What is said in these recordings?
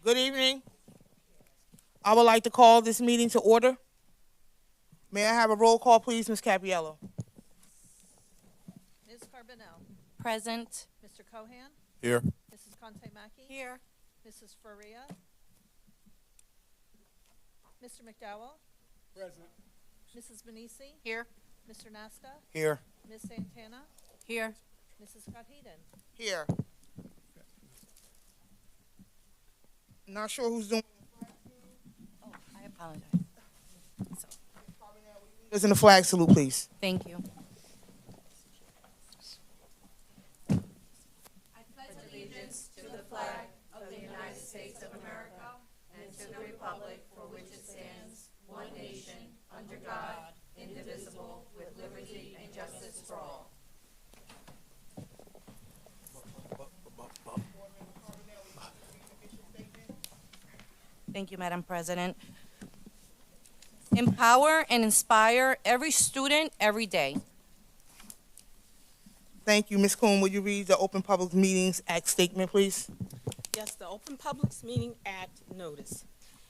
Good evening. I would like to call this meeting to order. May I have a roll call, please, Ms. Capiello? Ms. Carbonell. Present. Mr. Cohan. Here. Mrs. Conte-Mackey. Here. Mrs. Faria. Mr. McDowell. Present. Mrs. Benisi. Here. Mr. Nasta. Here. Ms. Santana. Here. Mrs. Scott Heeden. Here. Not sure who's doing Oh, I apologize. So, this in the flag salute, please. thank you. Thank you, Madam President. Empower and inspire every student every day. Thank you. Ms. Kuhn, will you read the Open Public Meetings Act statement, please? Yes, the Open Publics Meeting Act notice.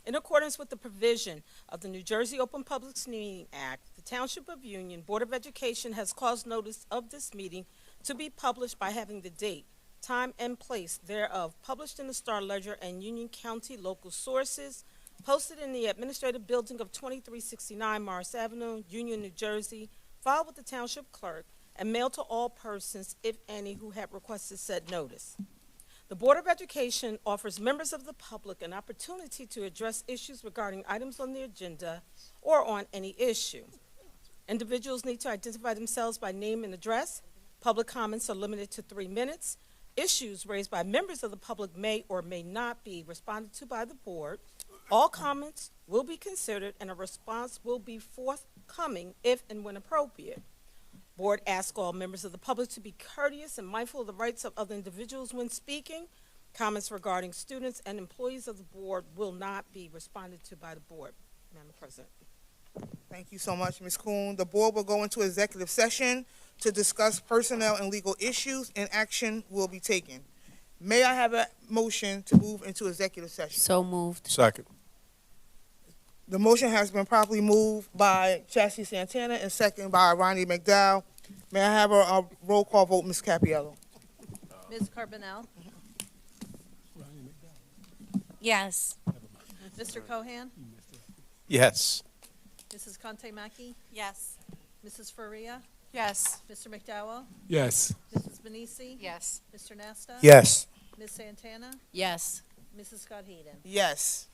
In accordance with the provision of the New Jersey Open Publics Meeting Act, the Township of Union Board of Education has caused notice of this meeting to be published by having the date, time, and place thereof published in the Star Ledger and Union County local sources, posted in the administrative building of 2369 Morris Avenue, Union, New Jersey, filed with the Township Clerk, and mailed to all persons, if any, who have requested said notice. The Board of Education offers members of the public an opportunity to address issues regarding items on the agenda or on any issue. Individuals need to identify themselves by name and address. Public comments are limited to 3 minutes. Issues raised by members of the public may or may not be responded to by the board. All comments will be considered and a response will be forthcoming if and when appropriate. Board asks all members of the public to be courteous and mindful of the rights of other individuals when speaking. Comments regarding students and employees of the board will not be responded to by the board. Madam President. Thank you so much, Ms. Kuhn. The board will go into executive session to discuss personnel and legal issues, and action will be taken. May I have a motion to move into executive session? So moved. Second. The motion has been properly moved by Chastity Santana and seconded by Ronnie McDowell. May I have a roll call vote, Ms. Capiello? Ms. Carbonell. Yes. Mr. Cohan. Yes. Mrs. Conte-Mackey. Yes. Mrs. Faria. Yes. Mr. McDowell. Yes. Mrs. Benisi. Yes. Mr. Nasta. Yes. Ms. Santana. Yes. Mrs. Scott Heeden. Yes.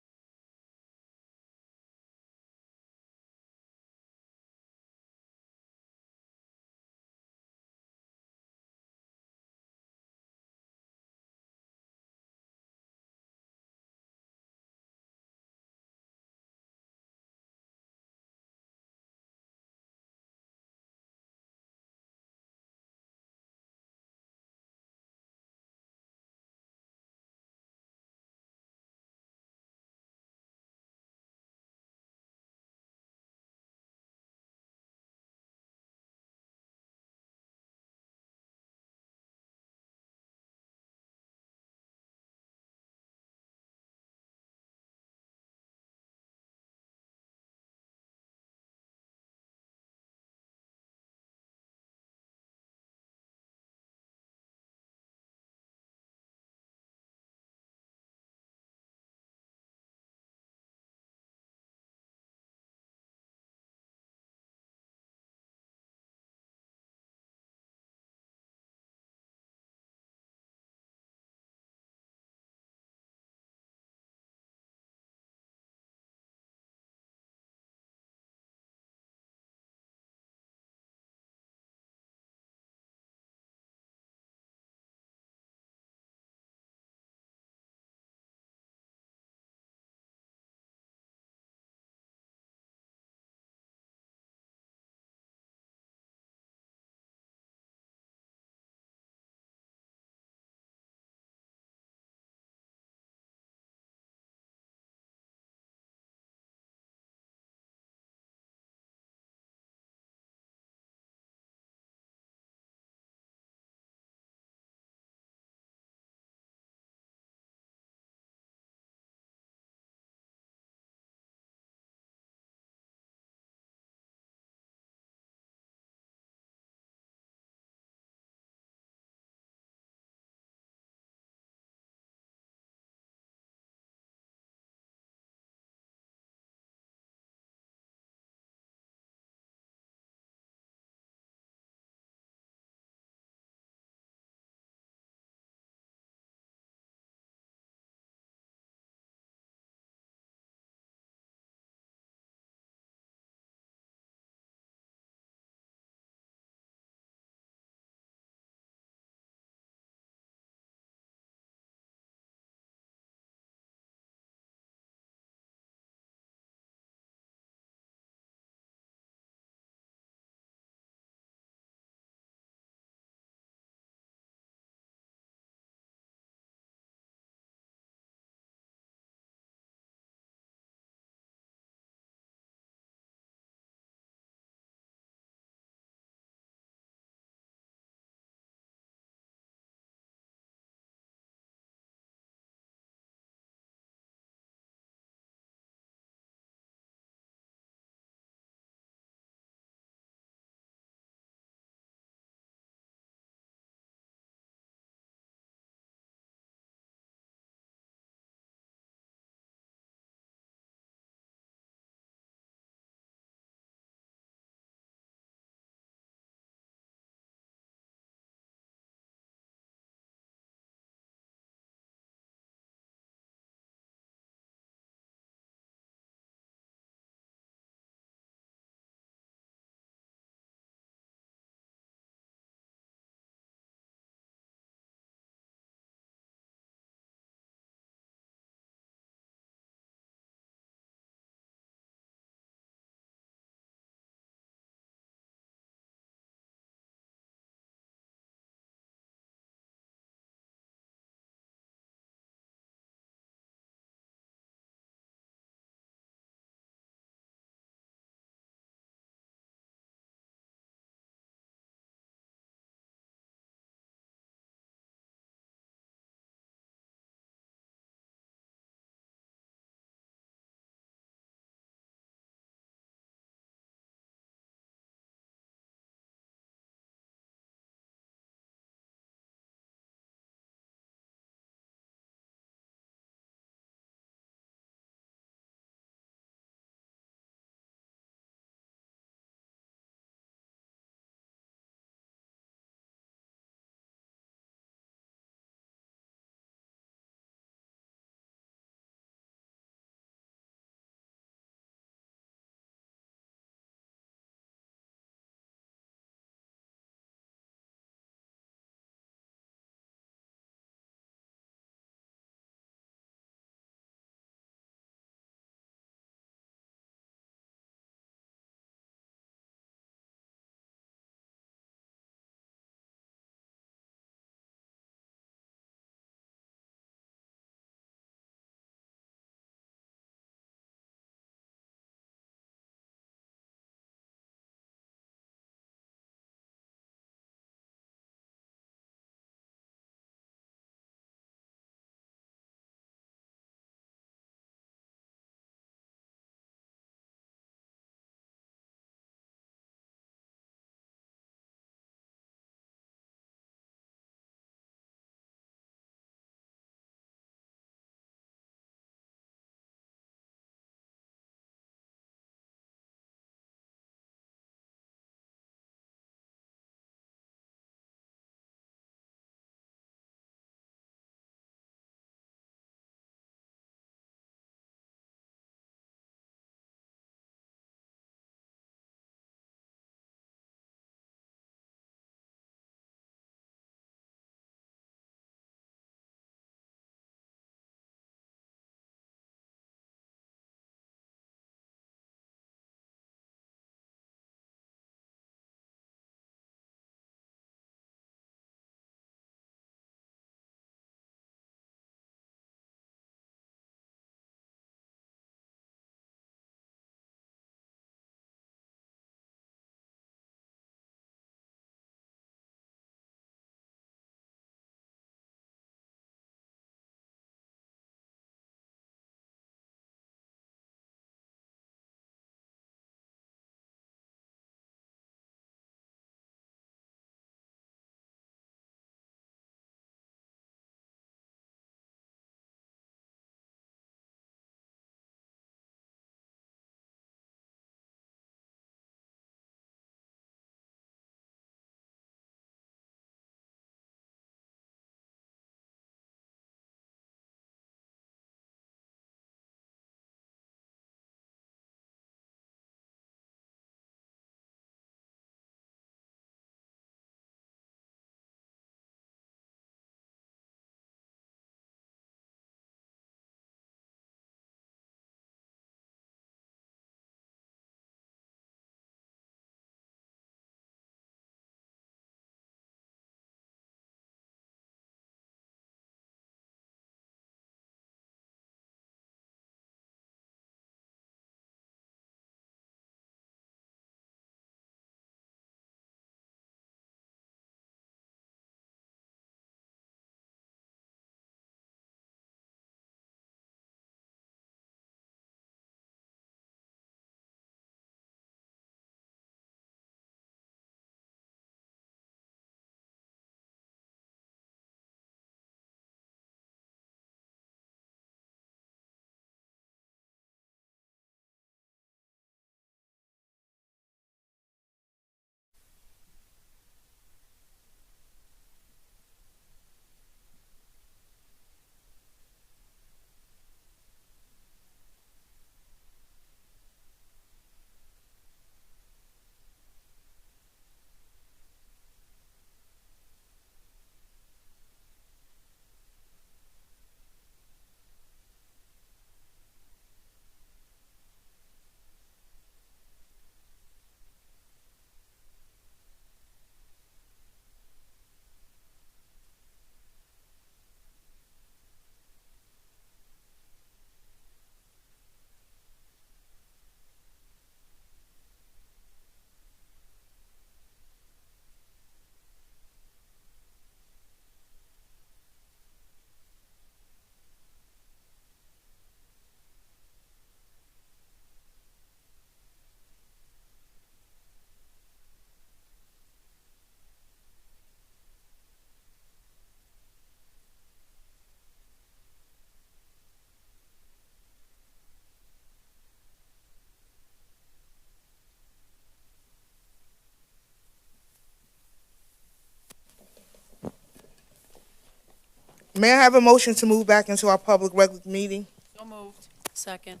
May I have a motion to move back into our public regular meeting? So moved. Second.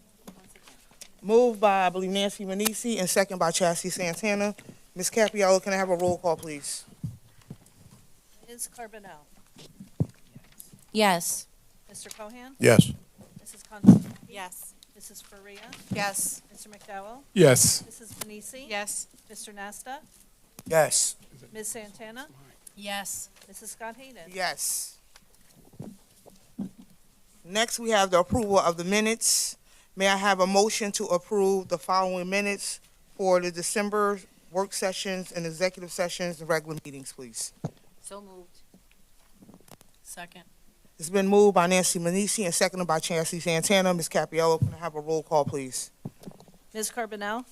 Moved by, I believe, Nancy Manisi, and second by Chastity Santana. Ms. Capiello, can I have a roll call, please? Ms. Carbonell? Yes. Mr. Cohan? Yes. Mrs. Conti? Yes. Mrs. Faria? Yes. Mr. McDowell? Yes. Mrs. Panisi? Yes. Mr. Nasta? Yes. Ms. Santana? Yes. Mrs. Scott Hayden? Yes. Next, we have the approval of the minutes. May I have a motion to approve the following minutes for the December work sessions and executive sessions and regular meetings, please? So moved. Second. It's been moved by Nancy Manisi and seconded by Chastity Santana. Ms. Capiello, can I have a roll call, please? Ms. Carbonell?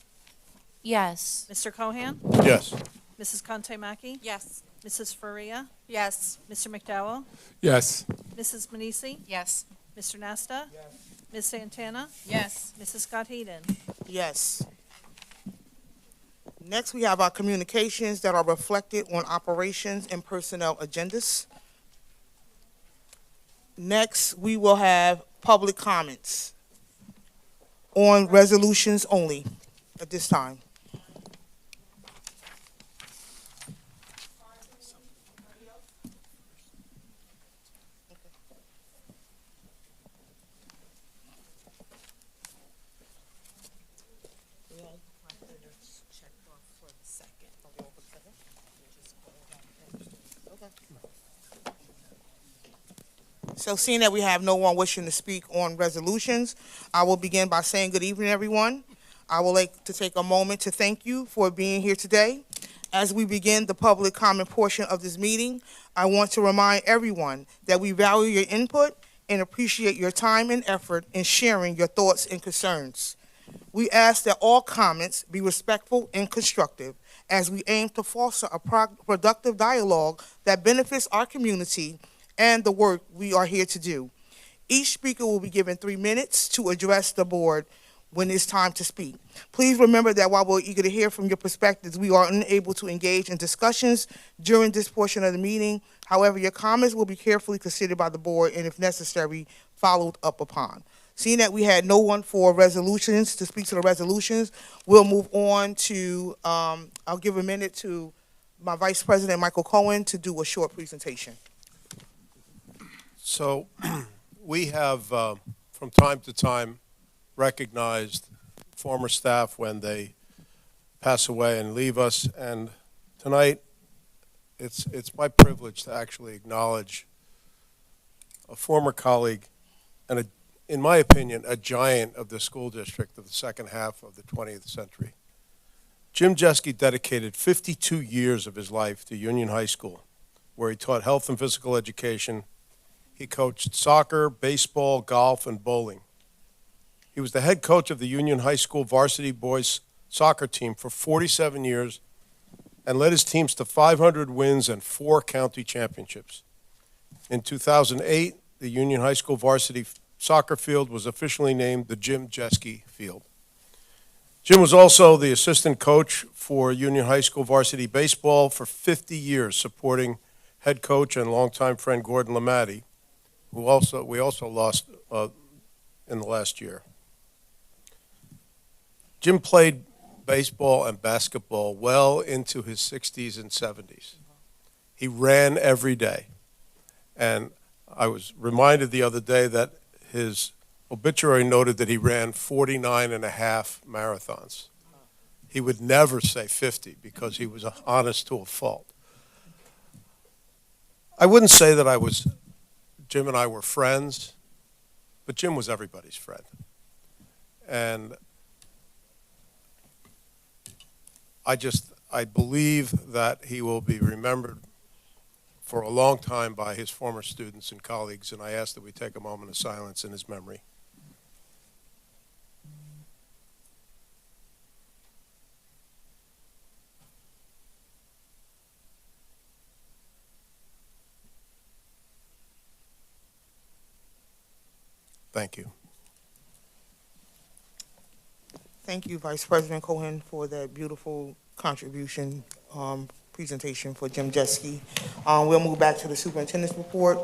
Yes. Mr. Cohan? Yes. Mrs. Conti-Maki? Yes. Mrs. Faria? Yes. Mr. McDowell? Yes. Mrs. Manisi? Yes. Mr. Nasta? Ms. Santana? Yes. Mrs. Scott Hayden? Yes. Next, we have our communications that are reflected on operations and personnel agendas. Next, we will have public comments on resolutions only at this time. So seeing that we have no one wishing to speak on resolutions, I will begin by saying good evening, everyone. I would like to take a moment to thank you for being here today. As we begin the public comment portion of this meeting, I want to remind everyone that we value your input and appreciate your time and effort in sharing your thoughts and concerns. We ask that all comments be respectful and constructive as we aim to foster a productive dialogue that benefits our community and the work we are here to do. Each speaker will be given 3 minutes to address the board when it's time to speak. Please remember that while we're eager to hear from your perspectives, we are unable to engage in discussions during this portion of the meeting. However, your comments will be carefully considered by the board and, if necessary, followed up upon. Seeing that we had no one for resolutions, to speak to the resolutions, we'll move on to, I'll give a minute to my Vice President, Michael Cohen, to do a short presentation. So we have, from time to time, recognized former staff when they pass away and leave us. And tonight, it's my privilege to actually acknowledge a former colleague and, in my opinion, a giant of the school district of the second half of the 20th century. Jim Jeske dedicated 52 years of his life to Union High School, where he taught health and physical education. He coached soccer, baseball, golf, and bowling. He was the head coach of the Union High School varsity boys soccer team for 47 years and led his teams to 500 wins and 4 county championships. In 2008, the Union High School varsity soccer field was officially named the Jim Jeske Field. Jim was also the assistant coach for Union High School varsity baseball for 50 years, supporting head coach and longtime friend Gordon Lamatti, who we also lost in the last year. Jim played baseball and basketball well into his 60s and 70s. He ran every day. And I was reminded the other day that his obituary noted that he ran 49 and a half marathons. He would never say 50 because he was honest to a fault. I wouldn't say that Jim and I were friends, but Jim was everybody's friend. And I believe that he will be remembered for a long time by his former students and colleagues, and I ask that we take a moment of silence in his memory. Thank you. Thank you, Vice President Cohen, for that beautiful contribution presentation for Jim Jeske. We'll move back to the superintendent's report.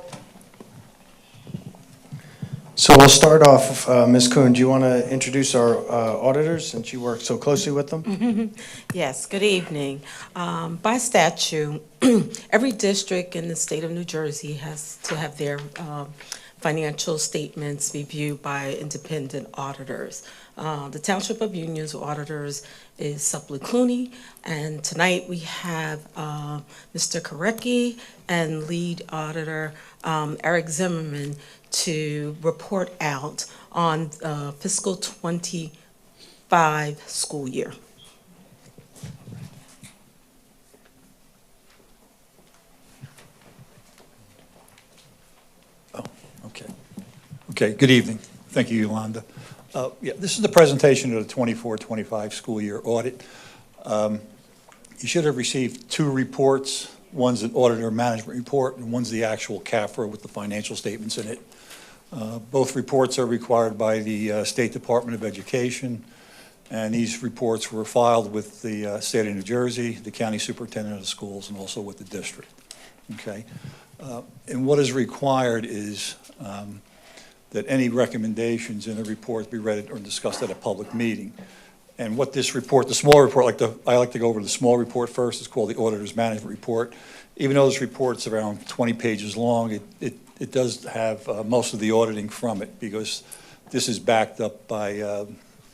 So we'll start off, Ms. Kuhn, do you want to introduce our auditors, since you work so closely with them? Yes, good evening. By statute, every district in the state of New Jersey has to have their financial statements reviewed by independent auditors. The Township of Union's auditors is Suppley Clooney, and tonight we have Mr. Korecki and lead auditor Eric Zimmerman to report out on fiscal '25 school year. Okay, good evening. Thank you, Yolanda. Yeah, this is the presentation of the 24-25 school year audit. You should have received two reports. One's an auditor management report, and one's the actual CAFRA with the financial statements in it. Both reports are required by the State Department of Education, and these reports were filed with the state of New Jersey, the county superintendent of the schools, and also with the district. Okay, and what is required is that any recommendations in the report be read or discussed at a public meeting. And what this report, the small report, I like to go over the small report first. It's called the Auditor's Management Report. Even though this report's around 20 pages long, it does have most of the auditing from it, because this is backed up by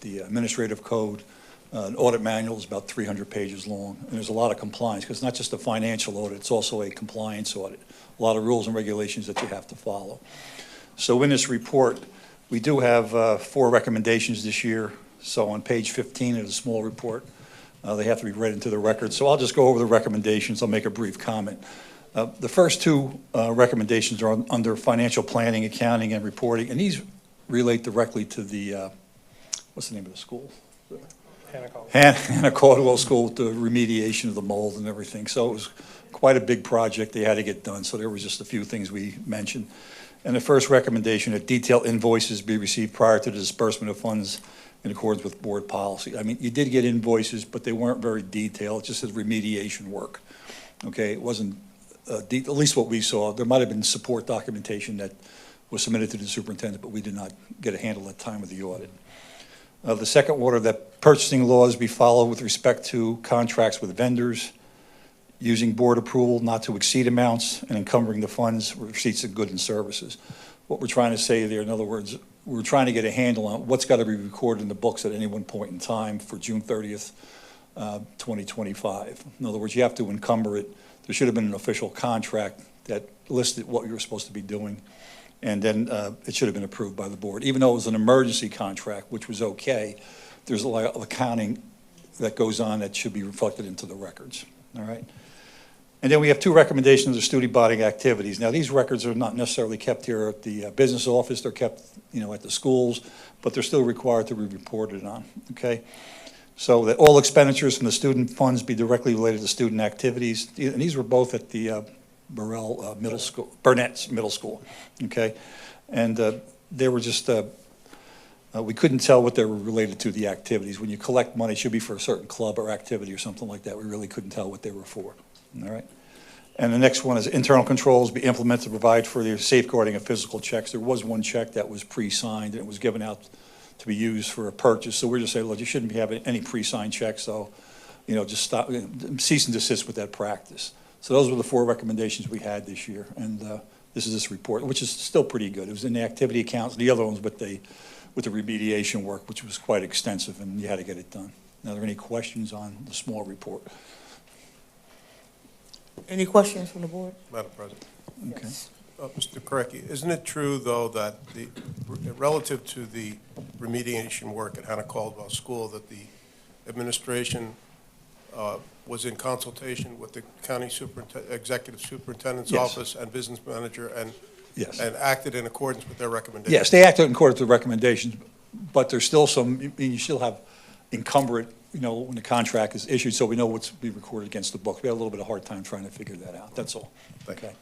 the administrative code. An audit manual is about 300 pages long, and there's a lot of compliance, because it's not just a financial audit, it's also a compliance audit. A lot of rules and regulations that you have to follow. So in this report, we do have 4 recommendations this year. So on page 15 of the small report, they have to be read into the record. So I'll just go over the recommendations. I'll make a brief comment. The first 2 recommendations are under financial planning, accounting, and reporting, and these relate directly to the, what's the name of the school? Hannah Caldwell School, the remediation of the mold and everything. So it was quite a big project they had to get done. So there was just a few things we mentioned. And the first recommendation, that detailed invoices be received prior to the disbursement of funds in accordance with board policy. I mean, you did get invoices, but they weren't very detailed. It just said remediation work. Okay, it wasn't, at least what we saw. There might have been support documentation that was submitted to the superintendent, but we did not get a handle at the time of the audit. The second order, that purchasing laws be followed with respect to contracts with vendors, using board approval not to exceed amounts, and encumbering the funds with receipts of goods and services. What we're trying to say there, in other words, we're trying to get a handle on what's got to be recorded in the books at any one point in time for June 30th, 2025. In other words, you have to encumber it. There should have been an official contract that listed what you were supposed to be doing, and then it should have been approved by the board. Even though it was an emergency contract, which was okay, there's a lot of accounting that goes on that should be reflected into the records, all right? And then we have 2 recommendations of student body activities. Now, these records are not necessarily kept here at the business office. They're kept, at the schools, but they're still required to be reported on, okay? So that all expenditures from the student funds be directly related to student activities. And these were both at the Burnett's Middle School, okay? And they were just, we couldn't tell what they were related to, the activities. When you collect money, it should be for a certain club or activity or something like that. We really couldn't tell what they were for. All right. And the next one is internal controls be implemented to provide for the safeguarding of physical checks. There was one check that was pre-signed, and it was given out to be used for a purchase. So we're just saying, look, you shouldn't be having any pre-signed checks. So, just stop, cease and desist with that practice. So those were the 4 recommendations we had this year. And this is this report, which is still pretty good. It was in the activity accounts, the other ones with the remediation work, which was quite extensive, and you had to get it done. Now, are there any questions on the small report? Any questions from the board? Madam President. Okay. Mr. Korecki, isn't it true, though, that relative to the remediation work at Hannah Caldwell School, that the administration was in consultation with the county executive superintendent's Yes. office and business manager Yes. and acted in accordance with their recommendations? Yes, they acted in accordance with the recommendations, but there's still some, you still have encumbered, when the contract is issued, so we know what's be recorded against the book. We had a little bit of a hard time trying to figure that out, that's all. Thank you. Okay.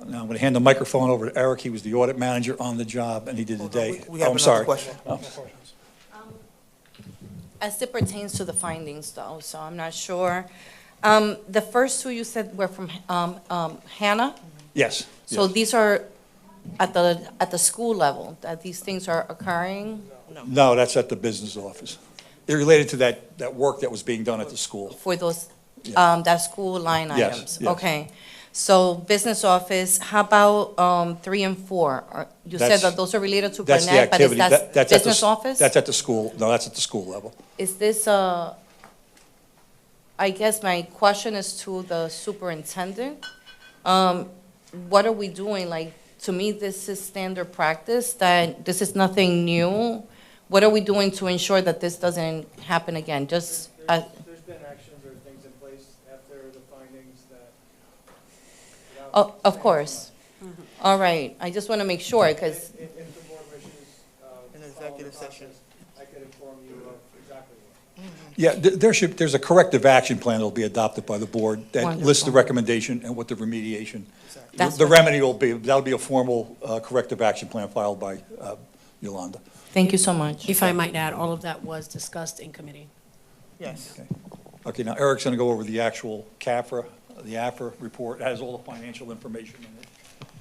Now, I'm going to hand the microphone over to Eric. He was the audit manager on the job, and he did the Hold on, day. we have I'm another sorry. question. Oh. As it pertains to the findings, though, so I'm not sure. The first 2 you said were from Hannah? Yes. So yes. these are at the school level, that these things are occurring No, that's at the business office. It related to that work that was being done at the school. for those, Yeah. that school line Yes, items? yes. Okay. So business office, how about 3 and 4? You said That's- that those are related to That's the Gwinnett, but is activity. that That's at the business office? That's at the school. No, that's at the school level. Is this, I guess my question is to the superintendent. What are we doing? Like, to me, this is standard practice, that this is nothing new. What are we doing to ensure that this doesn't happen again? Just, There's been actions or things in place after the findings that. oh, of course. All right, I just want to make sure, because, If the board wishes, An executive session. I could inform you of exactly what. Yeah, there's a corrective action plan that'll be adopted by the board that lists the Wonderful. recommendation and what the remediation. That's The what- remedy will be, that'll be a formal corrective action plan filed by Yolanda. thank you so much. If I might add, all of that was discussed in committee. Yes. Okay, now Eric's going to go over the actual CAFRA, the AFRA report. It has all the financial information in it.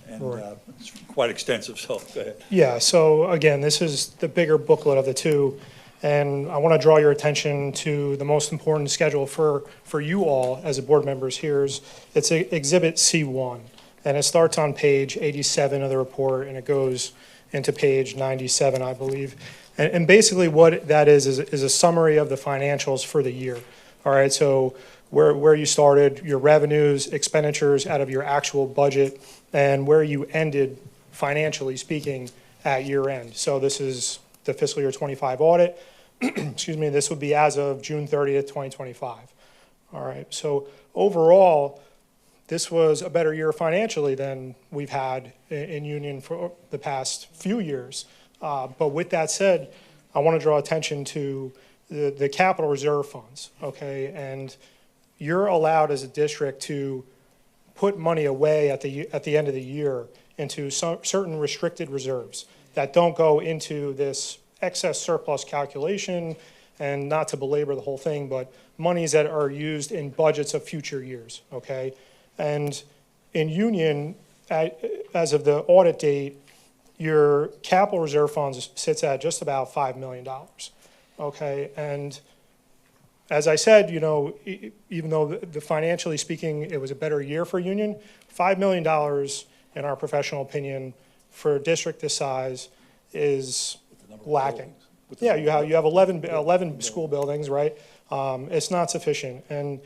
And Right. it's quite extensive, so go ahead. Yeah, so again, this is the bigger booklet of the two, and I want to draw your attention to the most important schedule for you all as a board members here is, it's Exhibit C1, and it starts on page 87 of the report, and it goes into page 97, I believe. And basically what that is a summary of the financials for the year. All right, so where you started, your revenues, expenditures out of your actual budget, and where you ended, financially speaking, at year end. So this is the fiscal year 25 audit. Excuse me, this would be as of June 30th, 2025. All right, so overall, this was a better year financially than we've had in Union for the past few years. But with that said, I want to draw attention to the capital reserve funds, okay? And you're allowed as a district to put money away at the end of the year into certain restricted reserves that don't go into this excess surplus calculation, and not to belabor the whole thing, but monies that are used in budgets of future years, okay? And in Union, as of the audit date, your capital reserve funds sits at just about $5 million, okay? And as I said, you know, even though the financially speaking, it was a better year for Union, $5 million, in our professional opinion, for a district this size is lacking. Yeah, you have 11 school buildings, right? It's not sufficient. And,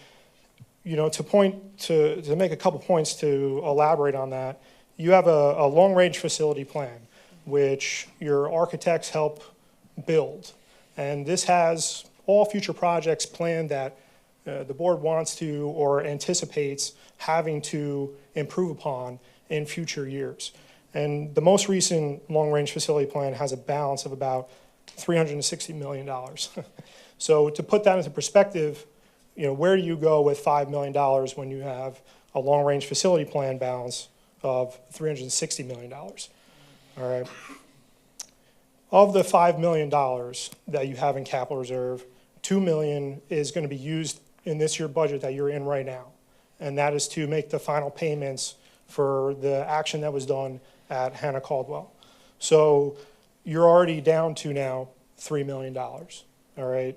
you know, to make a couple points to elaborate on that, you have a long-range facility plan, which your architects help build. And this has all future projects planned that the board wants to or anticipates having to improve upon in future years. And the most recent long-range facility plan has a balance of about $360 million. So to put that into perspective, you know, where do you go with $5 million when you have a long-range facility plan balance of $360 million? All right. Of the $5 million that you have in capital reserve, $2 million is going to be used in this year budget that you're in right now. And that is to make the final payments for the action that was done at Hannah Caldwell. So you're already down to now $3 million, all right?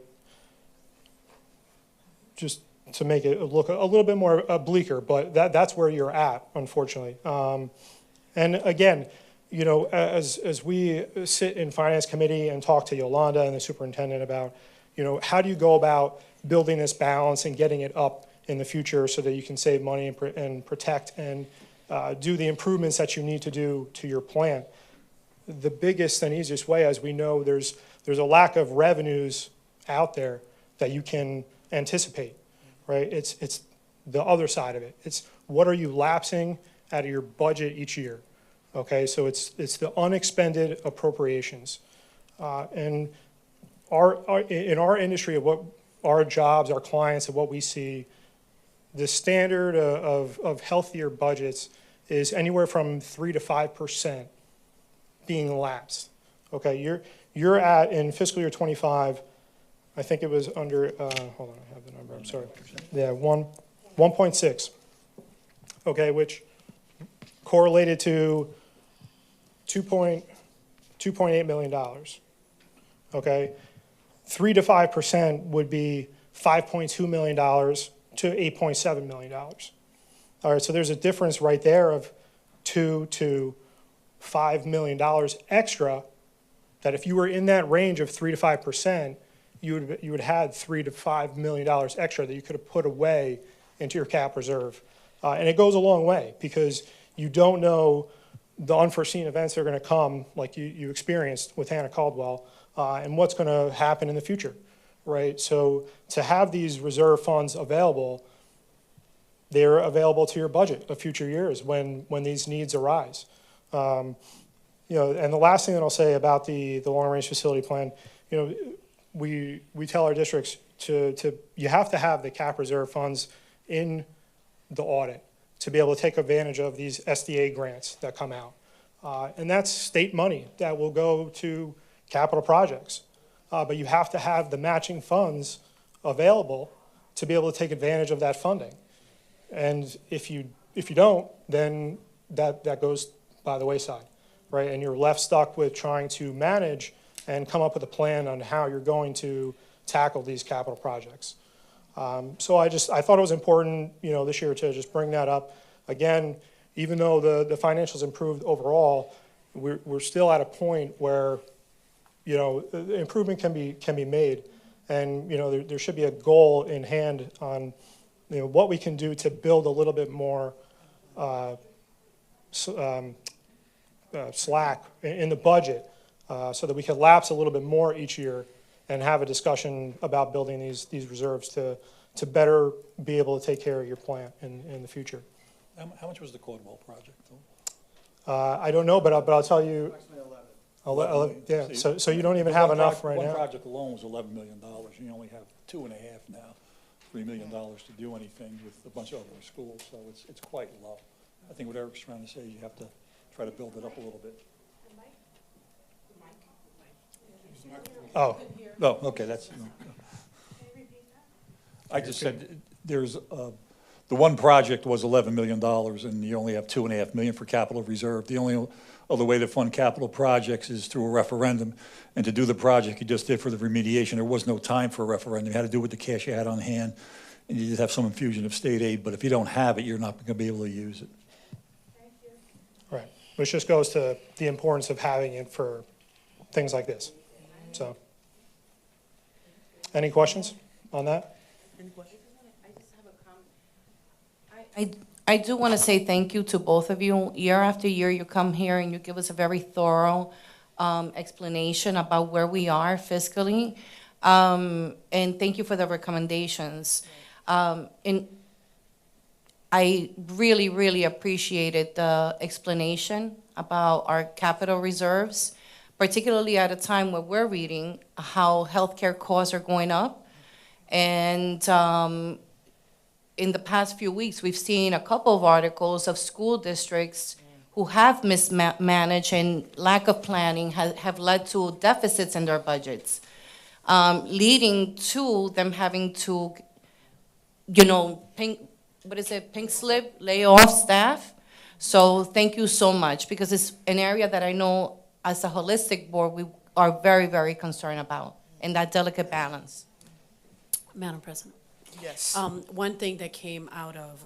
Just to make it look a little bit more bleaker, but that's where you're at, unfortunately. And again, you know, as we sit in Finance Committee and talk to Yolanda and the superintendent about, you know, how do you go about building this balance and getting it up in the future so that you can save money and protect and do the improvements that you need to do to your plant. The biggest and easiest way, as we know, there's a lack of revenues out there that you can anticipate, right? It's the other side of it. It's what are you lapsing out of your budget each year, okay? So it's the unexpended appropriations. And in our industry of what our jobs, our clients, and what we see, the standard of healthier budgets is anywhere from 3 to 5% being lapsed. Okay, you're at in fiscal year 25. I think it was under. Hold on, I have the number. I'm sorry. Yeah, 1.6. Okay, which correlated to $2.8 million. Okay? 3 to 5% would be $5.2 million to $8.7 million. All right, so there's a difference right there of $2 to $5 million extra, that if you were in that range of 3 to 5%, you would have $3 to $5 million extra that you could have put away into your cap reserve. And it goes a long way, because you don't know the unforeseen events that are going to come, like you experienced with Hannah Caldwell, and what's going to happen in the future, right? So to have these reserve funds available, they're available to your budget of future years when these needs arise. And the last thing that I'll say about the long-range facility plan, we tell our districts you have to have the cap reserve funds in the audit to be able to take advantage of these SDA grants that come out. And that's state money that will go to capital projects. But you have to have the matching funds available to be able to take advantage of that funding. And if you don't, then that goes by the wayside, right? And you're left stuck with trying to manage and come up with a plan on how you're going to tackle these capital projects. So I thought it was important, this year to just bring that up. Again, even though the financials improved overall, we're still at a point where, improvement can be made. And, there should be a goal in hand on, what we can do to build a little bit more slack in the budget, so that we can lapse a little bit more each year and have a discussion about building these reserves to better be able to take care of your plant in the future. How much was the Caldwell project, though? I don't know, but I'll tell you. Yeah, so you don't even have enough right One now. project alone was $11 million. You only have 2.5 now, $3 million to do anything with a bunch of other schools, so it's quite low. I think what Eric's trying to say is you have to try to build it up a little bit. Oh, Okay, that's. I just said, the one project was $11 million, and you only have $2.5 million for capital reserve. The only other way to fund capital projects is through a referendum. And to do the project you just did for the remediation, there was no time for a referendum. You had to do it with the cash you had on hand, and you did have some infusion of state aid, but if you don't have it, you're not going to be able to use it. right. Which just goes to the importance of having it for things like this. So, any questions on that? I do want to say thank you to both of you. Year after year, you come here and you give us a very thorough explanation about where we are fiscally. And thank you for the recommendations. And I really, really appreciated the explanation about our capital reserves, particularly at a time where we're reading how healthcare costs are going up. And in the past few weeks, we've seen a couple of articles of school districts who have mismanaged, and lack of planning have led to deficits in their budgets, leading to them having to, pink slip, lay off staff. So thank you so much, because it's an area that I know as a holistic board, we are very, very concerned about, and that delicate balance. Madam President. Yes. One thing that came out of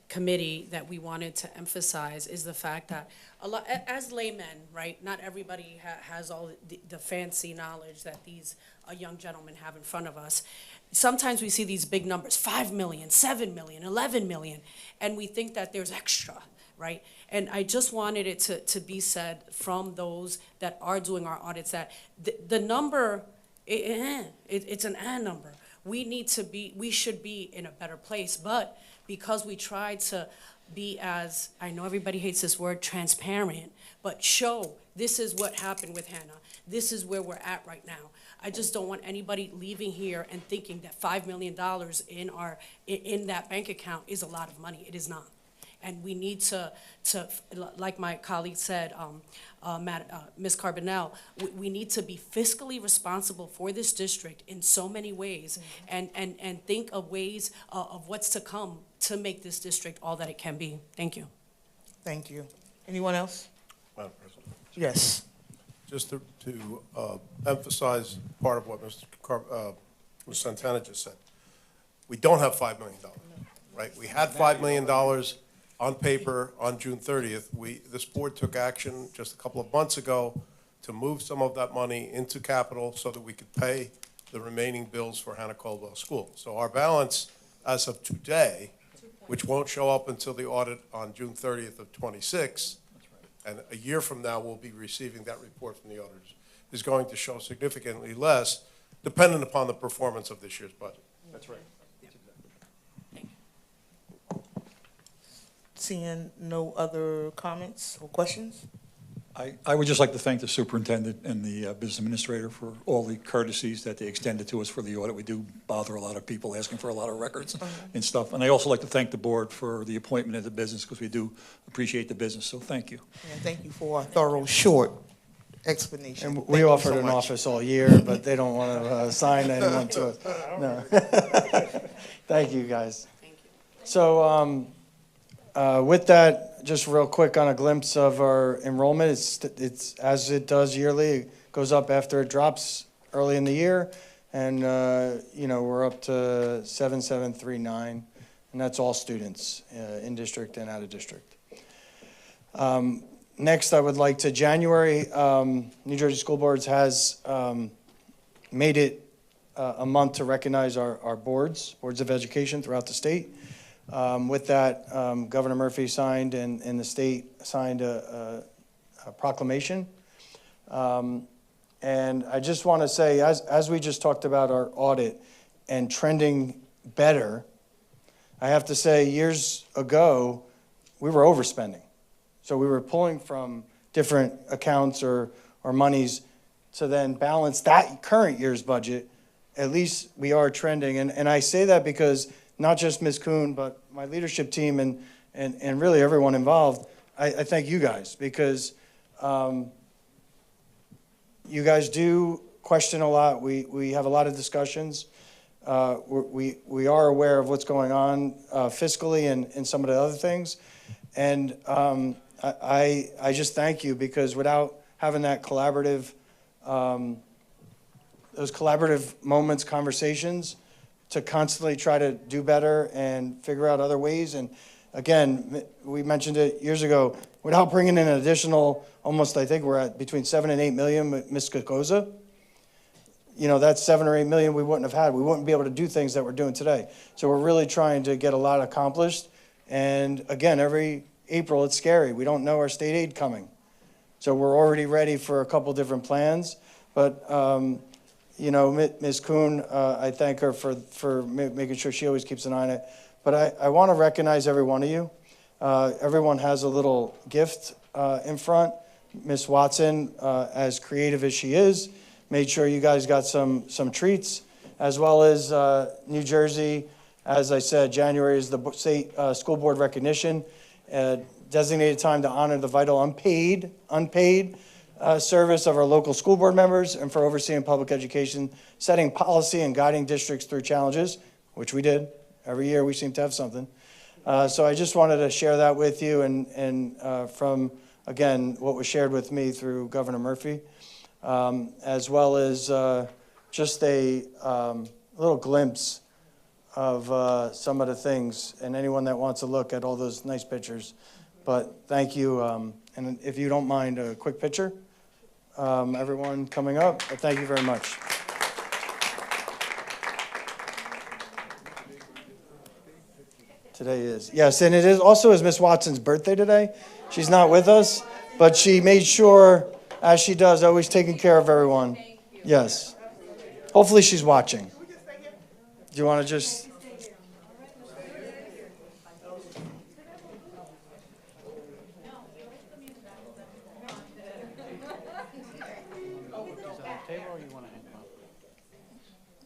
committee that we wanted to emphasize is the fact that as laymen, right, not everybody has all the fancy knowledge that these young gentlemen have in front of us. Sometimes we see these big numbers, 5 million, 7 million, 11 million, and we think that there's extra, right? And I just wanted it to be said from those that are doing our audits that the number, it's an number. We should be in a better place, but because we try to be, as, I know everybody hates this word, transparent, but show this is what happened with Hannah. This is where we're at right now. I just don't want anybody leaving here and thinking that $5 million in that bank account is a lot of money. It is not. And we need to like my colleague said, Ms. Carbonell, we need to be fiscally responsible for this district in so many ways, and think of ways of what's to come to make this district all that it can be. Thank you. Thank you. Anyone else? Madam President. Yes. Just to emphasize part of what Mr. Santana just said. We don't have $5 million, right? We had $5 million on paper on June 30th. This board took action just a couple of months ago to move some of that money into capital so that we could pay the remaining bills for Hannah Caldwell School. So our balance as of today, which won't show up until the audit on June 30th of '26, and a year from now we'll be receiving that report from the auditors, is going to show significantly less, dependent upon the performance of this year's budget. That's right. Seeing no other comments or questions? I would just like to thank the superintendent and the business administrator for all the courtesies that they extended to us for the audit. We do bother a lot of people asking for a lot of records and stuff. And I also like to thank the board for the appointment of the business, because we do appreciate the business, so thank you. And thank you for a thorough, short explanation. And Thank we you offered so an much. office all year, but they don't want to assign anyone to it. No. Thank you, guys. Thank you. So with that, just real quick on a glimpse of our enrollment, it's as it does yearly. It goes up after it drops early in the year, and we're up to 7739, and that's all students in district and out of district. Next, I would like to January. New Jersey School Boards has made it a month to recognize our boards of education throughout the state. With that, Governor Murphy signed and the state signed a proclamation. And I just want to say, as we just talked about our audit and trending better, I have to say years ago, we were overspending. So we were pulling from different accounts or monies to then balance that current year's budget. At least we are trending. And I say that because not just Ms. Kuhn, but my leadership team and really everyone involved, I thank you guys, because you guys do question a lot. We have a lot of discussions. We are aware of what's going on fiscally and some of the other things. And I just thank you, because without having that collaborative, those collaborative moments, conversations, to constantly try to do better and figure out other ways. And again, we mentioned it years ago, without bringing in an additional, almost, I think we're at between 7 and 8 million with Ms. Kokoza. That's 7 or 8 million we wouldn't have had. We wouldn't be able to do things that we're doing today. So we're really trying to get a lot accomplished. And again, every April, it's scary. We don't know our state aid coming. So we're already ready for a couple different plans. But, Ms. Kuhn, I thank her for making sure she always keeps an eye on it. But I want to recognize every one of you. Everyone has a little gift in front. Ms. Watson, as creative as she is, made sure you guys got some treats, as well as New Jersey. As I said, January is the state school board recognition, designated time to honor the vital unpaid service of our local school board members and for overseeing public education, setting policy and guiding districts through challenges, which we did. Every year we seem to have something. So I just wanted to share that with you, and from, again, what was shared with me through Governor Murphy, as well as just a little glimpse of some of the things, and anyone that wants to look at all those nice pictures. But thank you, and if you don't mind, a quick picture. Everyone coming up, thank you very much. Today is, yes, and it is also is Miss Watson's birthday today. She's not with us, but she made sure, as she does, always taking care of everyone. Yes. Hopefully she's watching. Do you want to just...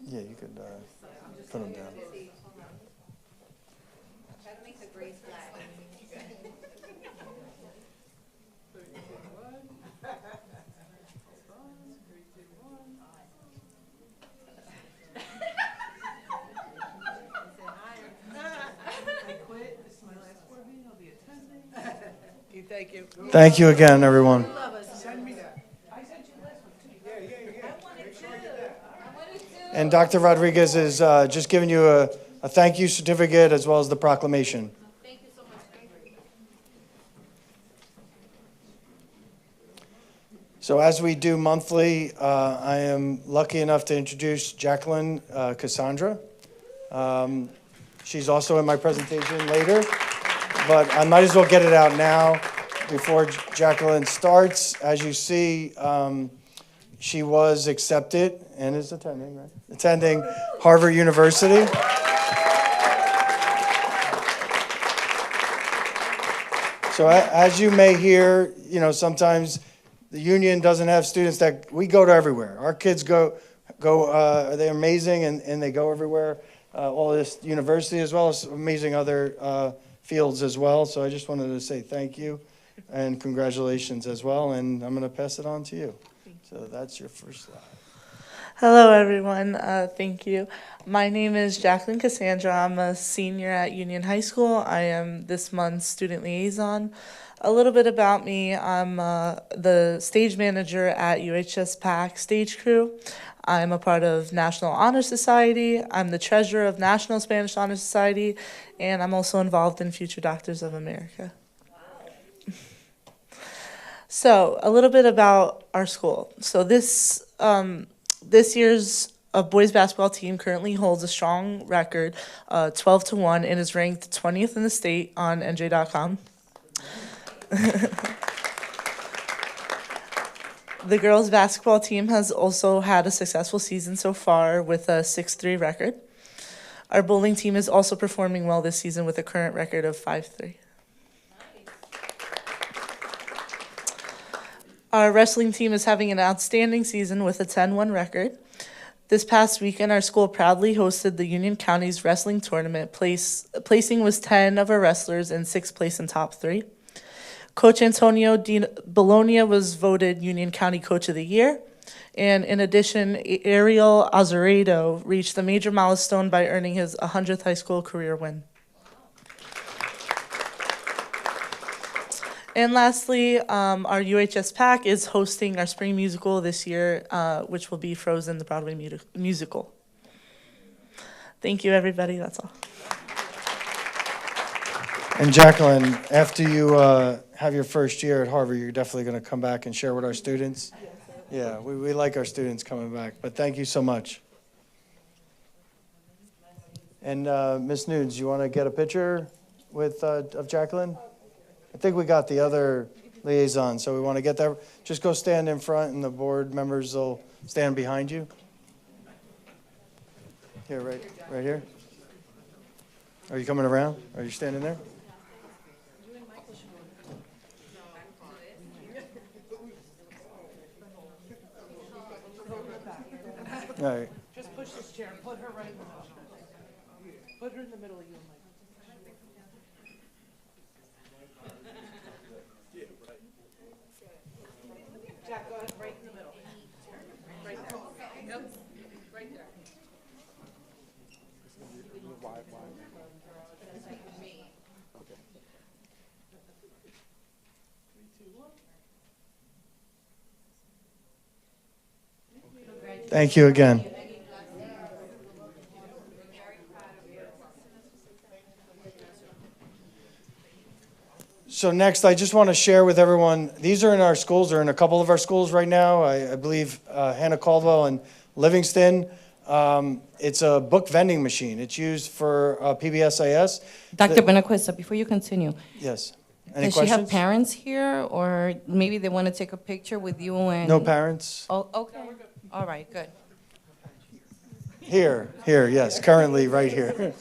Yeah, you could put them down. Thank you. Thank you again, everyone. And Dr. Rodriguez is just giving you a thank you certificate as well as the proclamation. Thank you so much. So as we do monthly, I am lucky enough to introduce Jacqueline Cassandra. She's also in my presentation later, but I might as well get it out now before Jacqueline starts. As you see, she was accepted and is attending, right? Attending Harvard University. So as you may hear, you know, sometimes the union doesn't have students that, we go to everywhere. Our kids go, they're amazing and they go everywhere. All this university as well as amazing other fields as well. So I just wanted to say thank you and congratulations as well. And I'm going to pass it on to you. So that's your first slide. Hello, everyone. Thank you. My name is Jacqueline Cassandra. I'm a senior at Union High School. I am this month's student liaison. A little bit about me. I'm the stage manager at UHS PAC Stage Crew. I'm a part of National Honor Society. I'm the treasurer of National Spanish Honor Society, and I'm also involved in Future Doctors of America. So, a little bit about our school. So this year's boys basketball team currently holds a strong record, 12-1, and is ranked 20th in the state on NJ.com. The girls basketball team has also had a successful season so far with a 6-3 record. Our bowling team is also performing well this season with a current record of 5-3. Our wrestling team is having an outstanding season with a 10-1 record. This past weekend, our school proudly hosted the Union County's wrestling tournament. Placing was 10 of our wrestlers and 6th place in top 3. Coach Antonio Bologna was voted Union County Coach of the Year. And in addition, Ariel Azeredo reached a major milestone by earning his 100th high school career win. And lastly, our UHS PAC is hosting our spring musical this year, which will be Frozen, the Broadway musical. Thank you, everybody. That's all. And Jacqueline, after you have your first year at Harvard, you're definitely going to come back and share with our students. Yeah, we like our students coming back, but thank you so much. And Ms. Nudes, you want to get a picture with of Jacqueline? I think we got the other liaison, so we want to get that. Just go stand in front, and the board members will stand behind you. Here, right here. Are you coming around? Are you standing there? All right. Just push this chair and put her right in the middle. Put her in the middle of you, Mike. Jack, go ahead, right in the middle. Right there. Yep. Right there. Thank you again. So next, I just want to share with everyone, these are in our schools, they're in a couple of our schools right now. I believe Hannah Caldwell and Livingston. It's a book vending machine. It's used for PBSIS. Dr. Benacuesta, before you continue, Yes. Any does she questions? have parents here, or maybe they want to take a picture with you and? No parents? Oh, okay. All right, good. Here, yes, currently right here.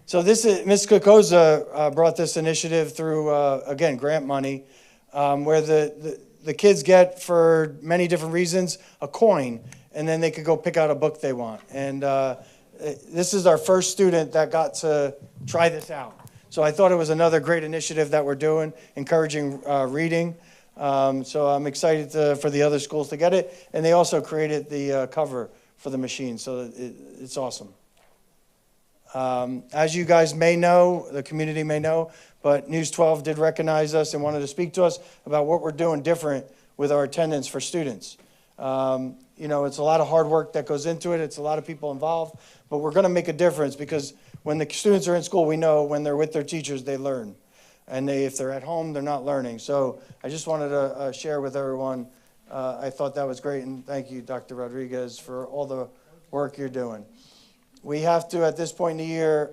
So this is, Ms. Kokoza brought this initiative through, again, grant money, where the kids get, for many different reasons, a coin, and then they could go pick out a book they want. And this is our first student that got to try this out. So I thought it was another great initiative that we're doing, encouraging reading. So I'm excited for the other schools to get it. And they also created the cover for the machine, so it's awesome. As you guys may know, the community may know, but News 12 did recognize us and wanted to speak to us about what we're doing different with our attendance for students. You know, it's a lot of hard work that goes into it. It's a lot of people involved, but we're going to make a difference because when the students are in school, we know when they're with their teachers, they learn. And if they're at home, they're not learning. So I just wanted to share with everyone. I thought that was great, and thank you, Dr. Rodriguez, for all the work you're doing. We have to, at this point in the year,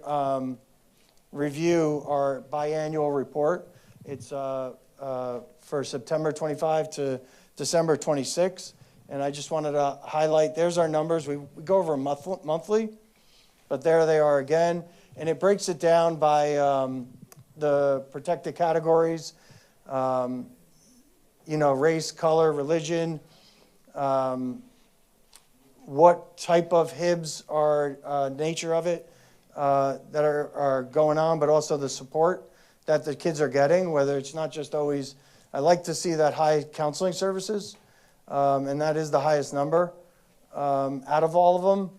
review our biannual report. It's for September 25 to December 26. And I just wanted to highlight, there's our numbers. We go over monthly, but there they are again. And it breaks it down by the protected categories, you know, race, color, religion, what type of HIBs are nature of it that are going on, but also the support that the kids are getting, whether it's not just always, I like to see that high counseling services, and that is the highest number out of all of them.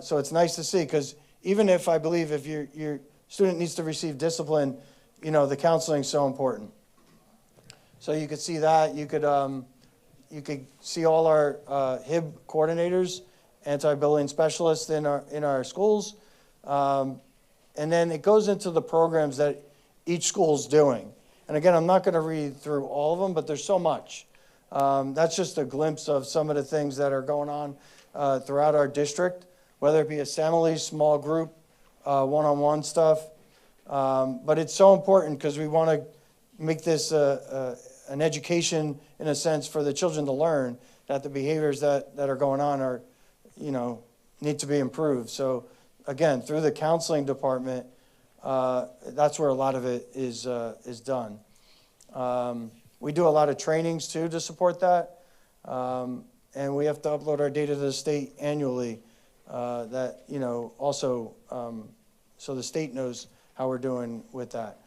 So it's nice to see, because even if I believe if your student needs to receive discipline, you know, the counseling is so important. So you could see that. You could see all our HIB coordinators, anti-bullying specialists in our schools. And then it goes into the programs that each school's doing. And again, I'm not going to read through all of them, but there's so much. That's just a glimpse of some of the things that are going on throughout our district, whether it be assemblies, small group, one-on-one stuff. But it's so important because we want to make this an education, in a sense, for the children to learn that the behaviors that are going on are, you know, need to be improved. So again, through the counseling department, that's where a lot of it is done. We do a lot of trainings too to support that, and we have to upload our data to the state annually. That, you know, also so the state knows how we're doing with that.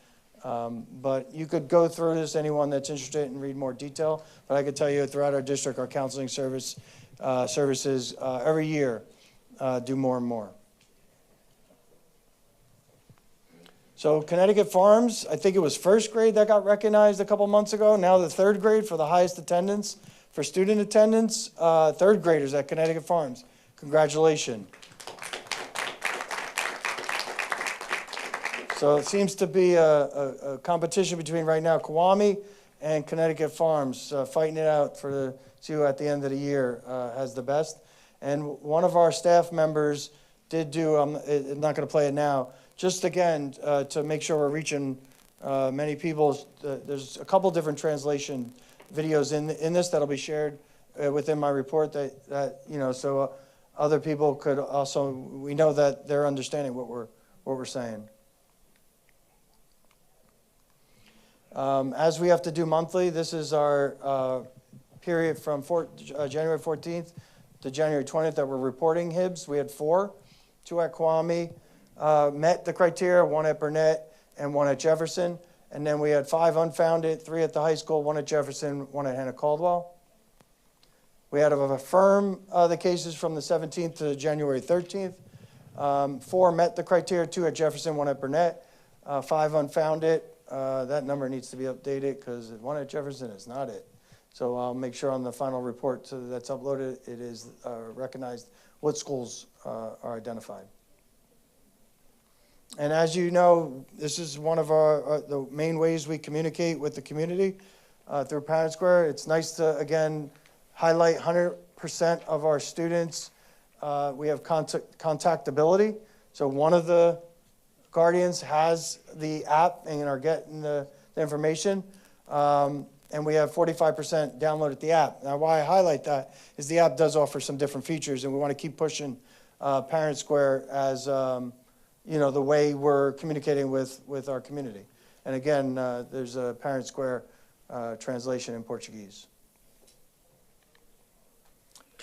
But you could go through this, anyone that's interested, and read more detail. But I could tell you throughout our district, our counseling services every year do more and more. So Connecticut Farms, I think it was first grade that got recognized a couple months ago. Now the third grade for the highest attendance, for student attendance, third graders at Connecticut Farms. Congratulations. So it seems to be a competition between right now Kiwami and Connecticut Farms, fighting it out for see who at the end of the year has the best. And one of our staff members did do, I'm not going to play it now, just again to make sure we're reaching many people. There's a couple different translation videos in this that'll be shared within my report that you know, so other people could also, we know that they're understanding what we're saying. As we have to do monthly, this is our period from January 14th to January 20th that we're reporting HIBs. We had 4, 2 at Kiwami, met the criteria, 1 at Burnett and 1 at Jefferson. And then we had 5 unfounded, 3 at the high school, 1 at Jefferson, 1 at Hannah Caldwell. We had to affirm the cases from the 17th to January 13th. 4 met the criteria, 2 at Jefferson, 1 at Burnett, 5 unfounded. That number needs to be updated because 1 at Jefferson is not it. So I'll make sure on the final report that's uploaded, it is recognized what schools are identified. And as you know, this is one of the main ways we communicate with the community through Parent Square. It's nice to, again, highlight 100% of our students. We have contactability. So one of the guardians has the app and are getting the information. And we have 45% downloaded the app. Now, why I highlight that is the app does offer some different features, and we want to keep pushing Parent Square as you know, the way we're communicating with our community. And again, there's a Parent Square translation in Portuguese.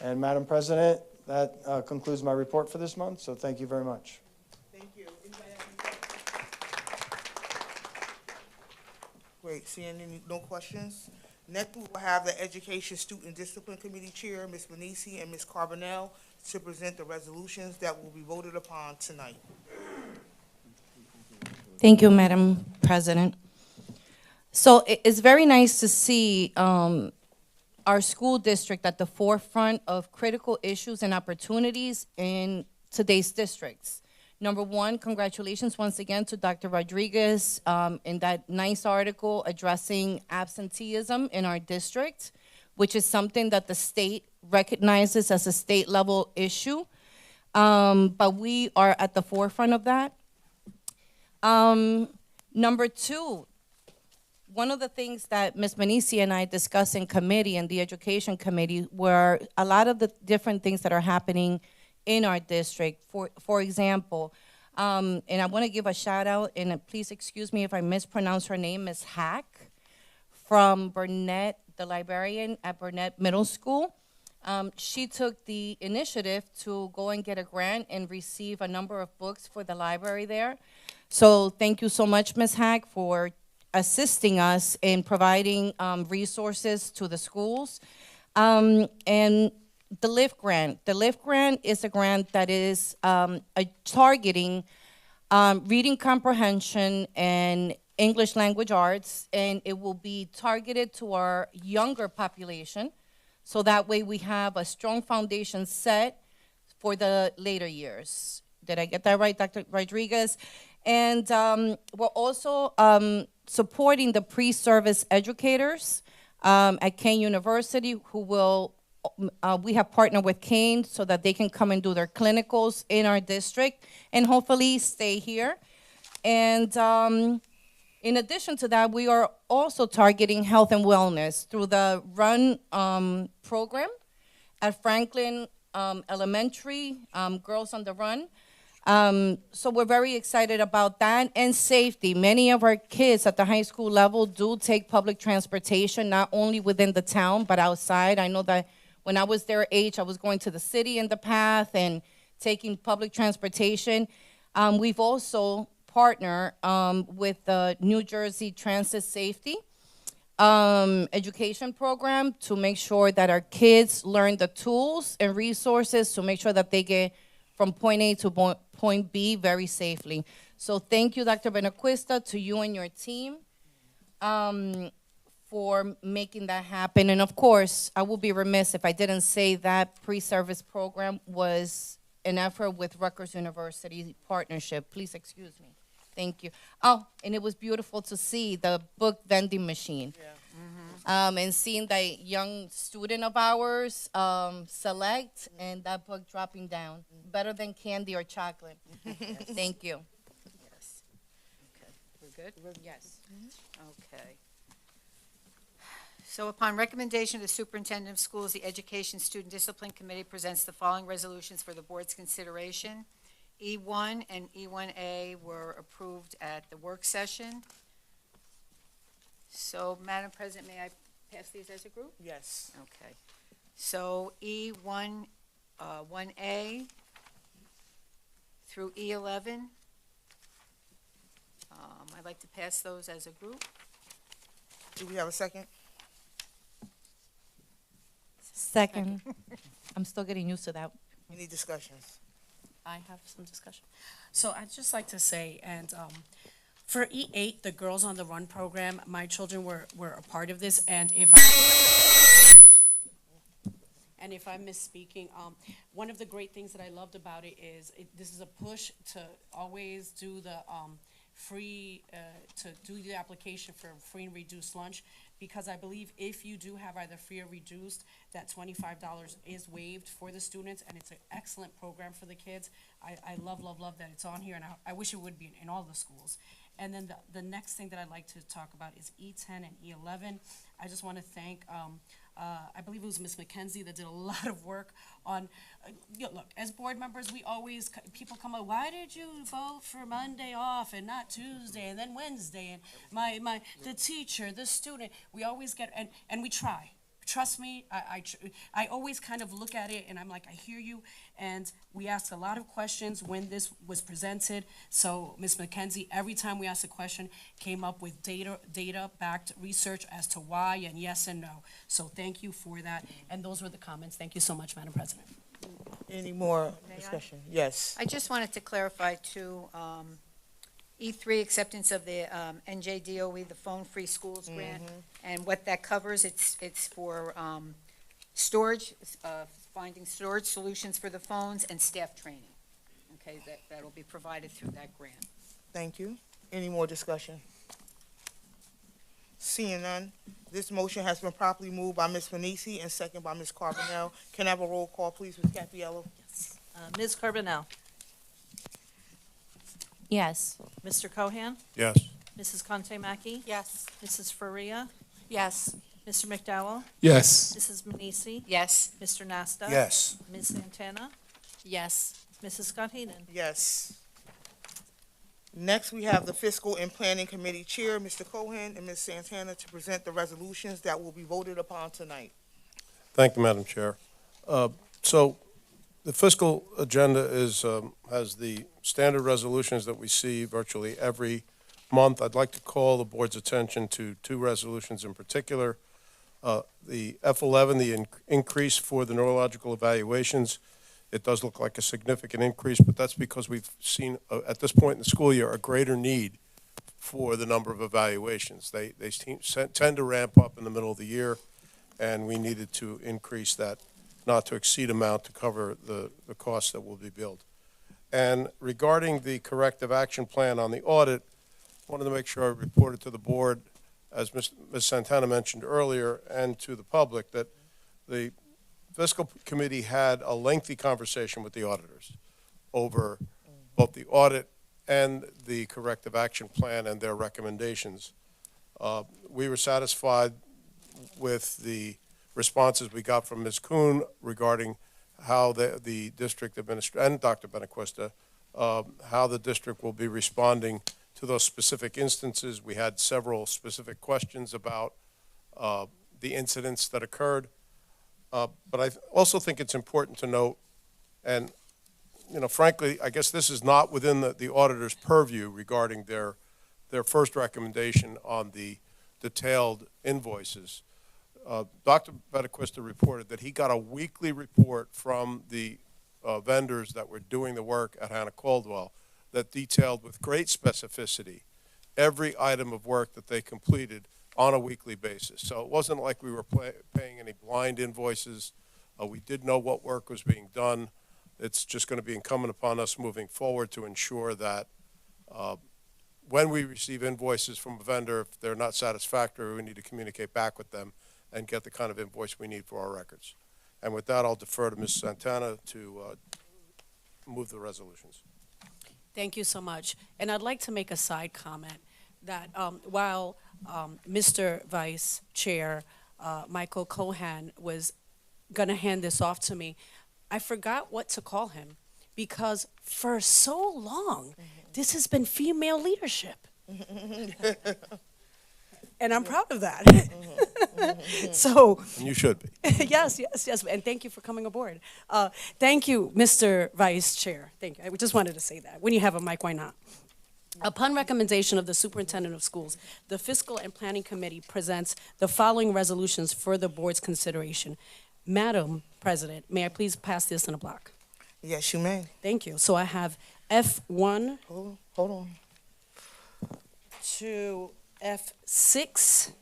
And Madam President, that concludes my report for this month, so thank you very much. Thank you. Anybody have any questions? Great, seeing no questions. Next, we will have the Education Student Discipline Committee Chair, Ms. Benisi and Ms. Carbonell, to present the resolutions that will be voted upon tonight. Thank you, Madam President. So it's very nice to see our school district at the forefront of critical issues and opportunities in today's districts. Number one, congratulations once again to Dr. Rodriguez in that nice article addressing absenteeism in our district, which is something that the state recognizes as a state-level issue. But we are at the forefront of that. Number two, one of the things that Ms. Manisi and I discussed in committee, in the education committee, were a lot of the different things that are happening in our district. For example, and I want to give a shout out, and please excuse me if I mispronounce her name, Ms. Hack from Burnett, the librarian at Burnett Middle School. She took the initiative to go and get a grant and receive a number of books for the library there. So thank you so much, Ms. Hack, for assisting us in providing resources to the schools. And the LIFT grant. The LIFT grant is a grant that is targeting reading comprehension and English language arts, and it will be targeted to our younger population, so that way we have a strong foundation set for the later years. Did I get that right, Dr. Rodriguez? And we're also supporting the pre-service educators at Kane University who will, we have partnered with Kane so that they can come and do their clinicals in our district and hopefully stay here. And in addition to that, we are also targeting health and wellness through the RUN program at Franklin Elementary, Girls on the Run. So we're very excited about that. And safety. Many of our kids at the high school level do take public transportation, not only within the town, but outside. I know that when I was their age, I was going to the city in the path and taking public transportation. We've also partnered with the New Jersey Transit Safety education program to make sure that our kids learn the tools and resources to make sure that they get from point A to point B very safely. So thank you, Dr. Benacuista, to you and your team for making that happen. And of course, I would be remiss if I didn't say that pre-service program was an effort with Rutgers University partnership. Please excuse me. Thank you. Oh, and it was beautiful to see the book vending machine. Yeah. And seeing that young student of ours select and that book dropping down. Better than candy or chocolate. Thank you. Yes. Okay, we're good? Yes. Okay. So upon recommendation of the Superintendent of Schools, the Education Student Discipline Committee presents the following resolutions for the board's consideration. E1 and E1A were approved at the work session. So, Madam President, may I pass these as a group? Yes. Okay. So E1, 1A through E11. I'd like to pass those as a group. Do we have a second? Second. I'm still getting used to that. Any discussions? I have some discussion. So I'd just like to say, and for E8, the Girls on the Run program, my children were a part of this, and if I'm misspeaking, one of the great things that I loved about it is this is a push to always do the to do the application for free and reduced lunch, because I believe if you do have either free or reduced, that $25 is waived for the students, and it's an excellent program for the kids. I love that it's on here, and I wish it would be in all the schools. And then the next thing that I'd like to talk about is E10 and E11. I just want to thank, I believe it was Ms. McKenzie that did a lot of work on, look, as board members, we always, people come up, why did you vote for Monday off and not Tuesday and then Wednesday? And the teacher, the student, we always get, and we try. Trust me, I always kind of look at it and I'm like, I hear you. And we asked a lot of questions when this was presented. So Ms. McKenzie, every time we asked a question, came up with data-backed research as to why and yes and no. So thank you for that. And those were the comments. Thank you so much, Madam President. Any more May I? discussion? Yes. I just wanted to clarify too, E3, acceptance of the NJDOE, the Phone Free Schools Grant. And what that covers, it's for storage, finding storage solutions for the phones and staff training. Okay, that'll be provided through that grant. Thank you. Any more discussion? Seeing none, this motion has been properly moved by Ms. Panisi and second by Ms. Carbonell. Can I have a roll call, please, Ms. Capiello? Ms. Carbonell? Yes. Mr. Cohan? Yes. Mrs. Conte Mackey? Yes. Mrs. Faria? Yes. Mr. McDowell? Yes. Mrs. Manisi? Yes. Mr. Nasta? Yes. Ms. Santana? Yes. Mrs. Scott Henon? Yes. Next, we have the Fiscal and Planning Committee Chair, Mr. Cohen, and Ms. Santana to present the resolutions that will be voted upon tonight. Thank you, Madam Chair. So the fiscal agenda has the standard resolutions that we see virtually every month. I'd like to call the board's attention to two resolutions in particular. The F11, the increase for the neurological evaluations. It does look like a significant increase, but that's because we've seen, at this point in the school year, a greater need for the number of evaluations. They tend to ramp up in the middle of the year, and we needed to increase that not to exceed amount to cover the costs that will be billed. And regarding the corrective action plan on the audit, I wanted to make sure I reported to the board, as Ms. Santana mentioned earlier, and to the public, that the Fiscal Committee had a lengthy conversation with the auditors over both the audit and the corrective action plan and their recommendations. We were satisfied with the responses we got from Ms. Kuhn regarding how the district administrator and Dr. Benaquista, how the district will be responding to those specific instances. We had several specific questions about the incidents that occurred. But I also think it's important to note, and frankly, I guess this is not within the auditor's purview regarding their first recommendation on the detailed invoices. Dr. Benaquista reported that he got a weekly report from the vendors that were doing the work at Hannah Caldwell that detailed with great specificity every item of work that they completed on a weekly basis. So it wasn't like we were paying any blind invoices. We did know what work was being done. It's just going to be incumbent upon us moving forward to ensure that when we receive invoices from a vendor, if they're not satisfactory, we need to communicate back with them and get the kind of invoice we need for our records. And with that, I'll defer to Ms. Santana to move the resolutions. Thank you so much. And I'd like to make a side comment that while Mr. Vice Chair Michael Cohan was going to hand this off to me, I forgot what to call him because for so long, this has been female leadership. And I'm proud of that. So, And you should be. yes, and thank you for coming aboard. Thank you, Mr. Vice Chair. Thank you. I just wanted to say that. When you have a mic, why not? Upon recommendation of the Superintendent of Schools, the Fiscal and Planning Committee presents the following resolutions for the board's consideration. Madam President, may I please pass this in a block? Yes, you may. Thank you. So I have F1 Hold on. to F6,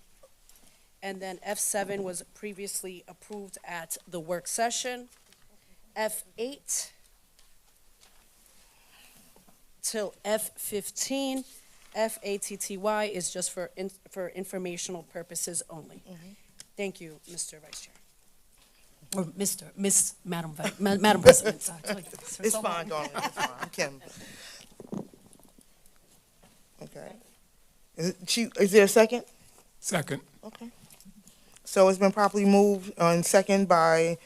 and then F7 was previously approved at the work session. F8 till F15. FATTY is just for informational purposes only. Thank you, Mr. Vice Chair. Or Madam President. Sorry. It's fine, darling, it's fine. Kim. Okay. Is there a second? Second. Okay. So it's been properly moved and second by,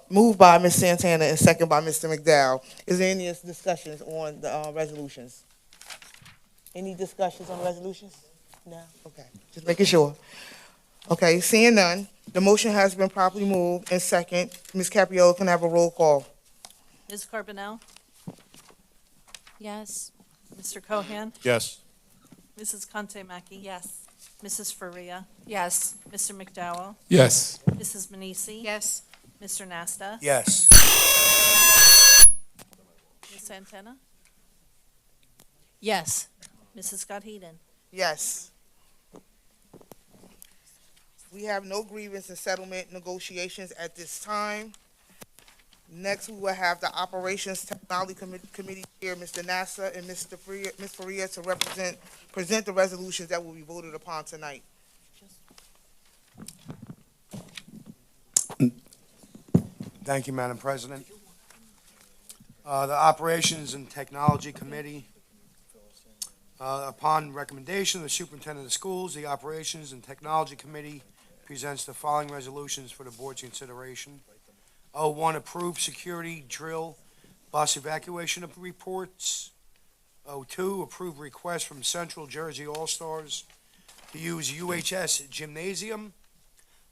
moved by Ms. Santana and second by Mr. McDowell. Is there any discussions on the resolutions? Any discussions on the resolutions? No? Okay, just making sure. Okay, seeing none, the motion has been properly moved and second. Ms. Capiello, can I have a roll call? Ms. Carbonell? Yes. Mr. Cohan? Yes. Mrs. Conte Mackey? Yes. Mrs. Faria? Yes. Mr. McDowell? Yes. Mrs. Manisi? Yes. Mr. Nasta? Yes. Ms. Santana? Yes. Mrs. Scott Hedo. Yes. We have no grievance and settlement negotiations at this time. Next, we will have the Operations Technology Committee Chair, Mr. Nassa, and Ms. Faria to present the resolutions that will be voted upon tonight. Thank you, Madam President. The Operations and Technology Committee, upon recommendation of the Superintendent of Schools, the Operations and Technology Committee presents the following resolutions for the board's consideration. 01, approve security drill bus evacuation of reports. 02, approve request from Central Jersey All-Stars to use UHS Gymnasium.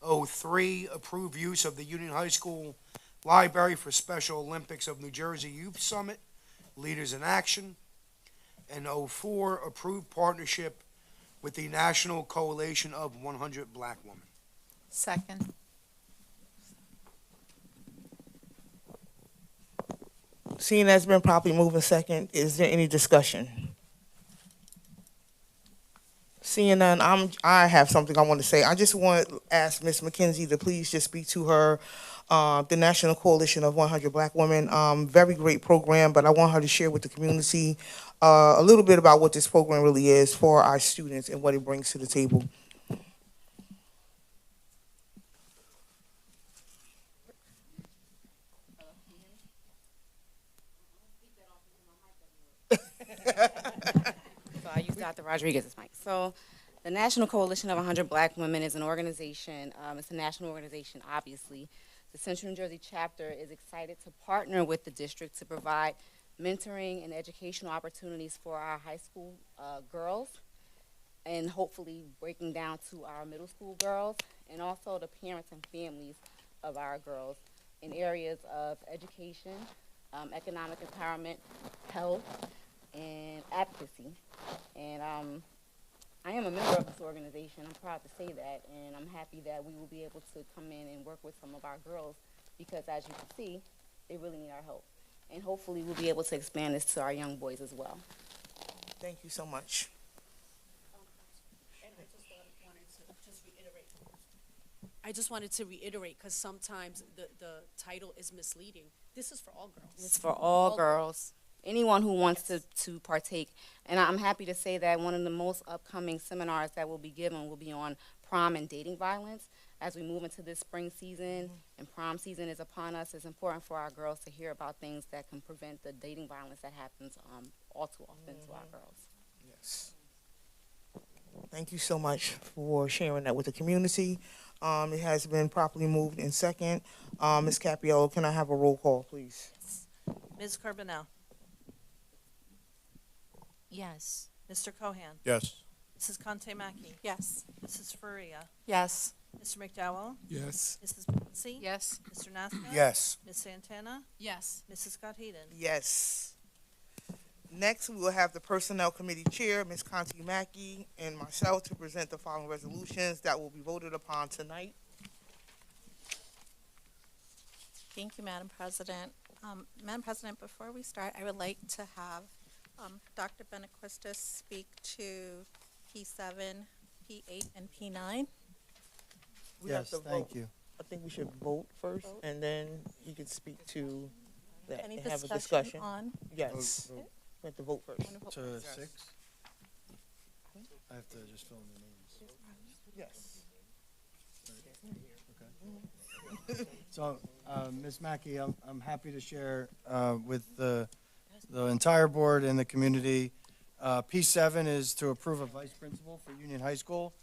03, approve use of the Union High School Library for Special Olympics of New Jersey Youth Summit, Leaders in Action. And 04, approve partnership with the National Coalition of 100 Black Women. Second. Seeing that's been properly moved in second, is there any discussion? Seeing none, I have something I want to say. I just want to ask Ms. McKenzie to please just speak to her, the National Coalition of 100 Black Women. Very great program, but I want her to share with the community a little bit about what this program really is for our students and what it brings to the table. So I use Dr. Rodriguez's mic. So the National Coalition of 100 Black Women is an organization. It's a national organization, obviously. The Central New Jersey chapter is excited to partner with the district to provide mentoring and educational opportunities for our high school girls, and hopefully breaking down to our middle school girls, and also the parents and families of our girls in areas of education, economic empowerment, health, and advocacy. And I am a member of this organization. I'm proud to say that, and I'm happy that we will be able to come in and work with some of our girls because, as you can see, they really need our help. And hopefully we'll be able to expand this to our young boys as well. Thank you so much. I just wanted to reiterate, because sometimes the title is misleading. This is for all girls. It's for all girls, anyone who wants to partake. And I'm happy to say that one of the most upcoming seminars that will be given will be on prom and dating violence. As we move into this spring season and prom season is upon us, it's important for our girls to hear about things that can prevent the dating violence that happens all too often to our girls. Yes. Thank you so much for sharing that with the community. It has been properly moved in second. Ms. Capiello, can I have a roll call, please? Ms. Carbonell. Yes. Mr. Cohan. Yes. Mrs. Conte Mackey. Yes. Mrs. Faria. Yes. Mr. McDowell. Yes. Mrs. Montse. Yes. Mr. Nasta. Yes. Ms. Santana. Yes. Mrs. Scott Hedo. Yes. Next, we will have the Personnel Committee Chair, Ms. Conti Mackey, and myself to present the following resolutions that will be voted upon tonight. Thank you, Madam President. Madam President, before we start, I would like to have Dr. Benequistis speak to P7, P8, and P9. We have Yes, to thank vote. you. I think we should vote first, and then you can speak to that Any and have a discussion discussion. on? Yes, we have to vote first. To 6? I have to just fill in the names. Yes. Okay. So, Ms. Mackey, I'm happy to share with the entire board and the community. P7 is to approve a vice principal for Union High School,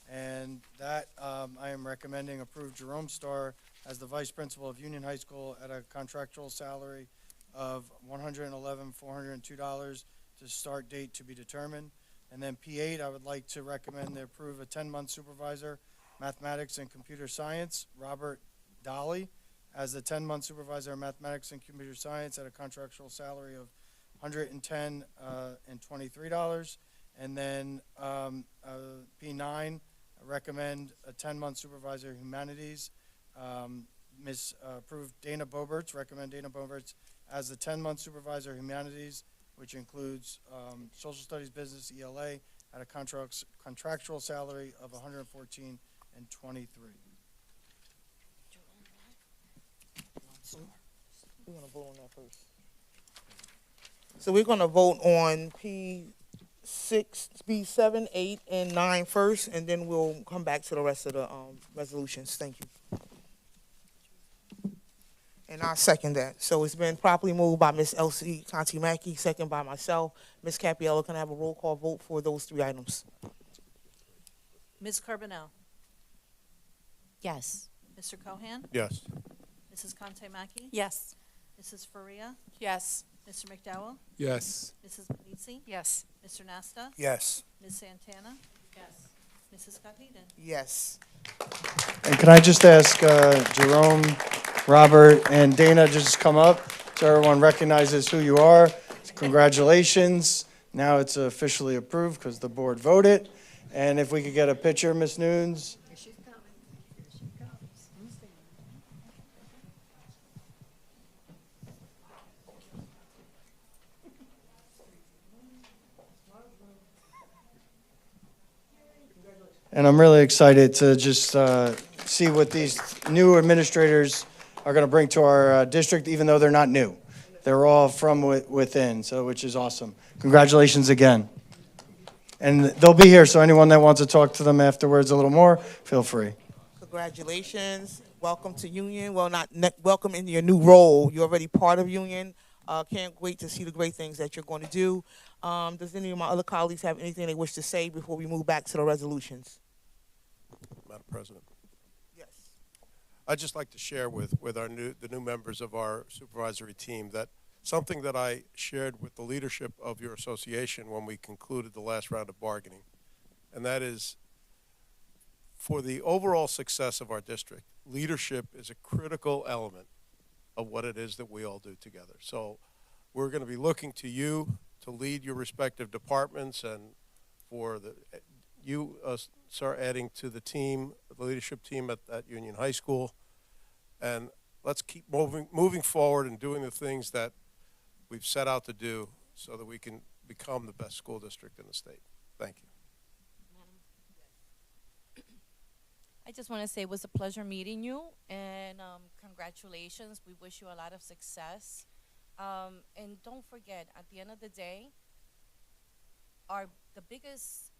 and that I am recommending approve Jerome Starr as the vice principal of Union High School at a contractual salary of $111,402 to start date to be determined. And then P8, I would like to recommend to approve a 10-month supervisor, mathematics and computer science, Robert Dolly, as the 10-month supervisor of mathematics and computer science at a contractual salary of $110,023. And then P9, I recommend a 10-month supervisor of humanities, approved Dana Boberts, recommend Dana Boberts as the 10-month supervisor of humanities which includes social studies, business, ELA, at a contractual salary of $114 and $23. We're gonna vote on that first. So we're gonna vote on P6, B7, 8, and 9 first, and then we'll come back to the rest of the resolutions. Thank you. And I second that. So it's been properly moved by Ms. Elsie Conti-Mackey, second by myself. Ms. Capiello, can I have a roll call vote for those 3 items? Ms. Carbonell, Yes. Mr. Cohan, Yes. Mrs. Conte-Mackey, Yes. Mrs. Faria, Yes. Mr. McDowell, Yes. Mrs. Polisi, Yes. Mr. Nasta, Yes. Ms. Santana, Yes. Mrs. Scott Heeden. Yes. And can I just ask Jerome, Robert, and Dana just come up so everyone recognizes who you are? Congratulations. Now it's officially approved because the board voted. And if we could get a picture, Ms. Nunes. And I'm really excited to just see what these new administrators are going to bring to our district, even though they're not new. They're all from within, so which is awesome. Congratulations again. And they'll be here, so anyone that wants to talk to them afterwards a little more, feel free. Congratulations. Welcome to Union. Well, not welcome in your new role. You're already part of Union. Can't wait to see the great things that you're going to do. Does any of my other colleagues have anything they wish to say before we move back to the resolutions? Madam President. Yes. I'd just like to share with the new members of our supervisory team that something that I shared with the leadership of your association when we concluded the last round of bargaining, and that is, for the overall success of our district, leadership is a critical element of what it is that we all do together. So we're going to be looking to you to lead your respective departments, and for you start adding to the team, the leadership team at Union High School, and let's keep moving forward and doing the things that we've set out to do so that we can become the best school district in the state. Thank you. I just want to say it was a pleasure meeting you, and congratulations. We wish you a lot of success. And don't forget, at the end of the day, the biggest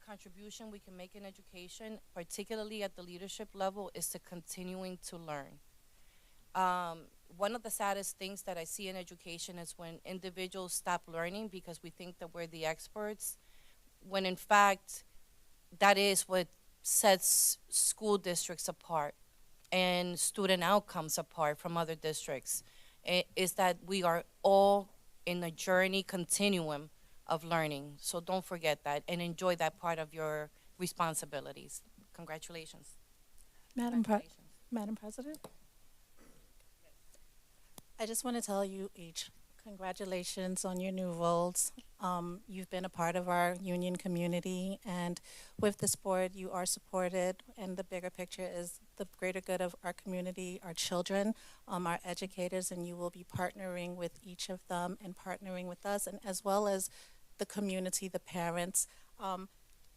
contribution we can make in education, particularly at the leadership level, is to continuing to learn. One of the saddest things that I see in education is when individuals stop learning because we think that we're the experts, when in fact, that is what sets school districts apart and student outcomes apart from other districts, is that we are all in a journey continuum of learning. So don't forget that and enjoy that part of your responsibilities. Congratulations. Madam President? I just want to tell you each, congratulations on your new roles. You've been a part of our union community, and with this board, you are supported, and the bigger picture is the greater good of our community, our children, our educators, and you will be partnering with each of them and partnering with us, and as well as the community, the parents.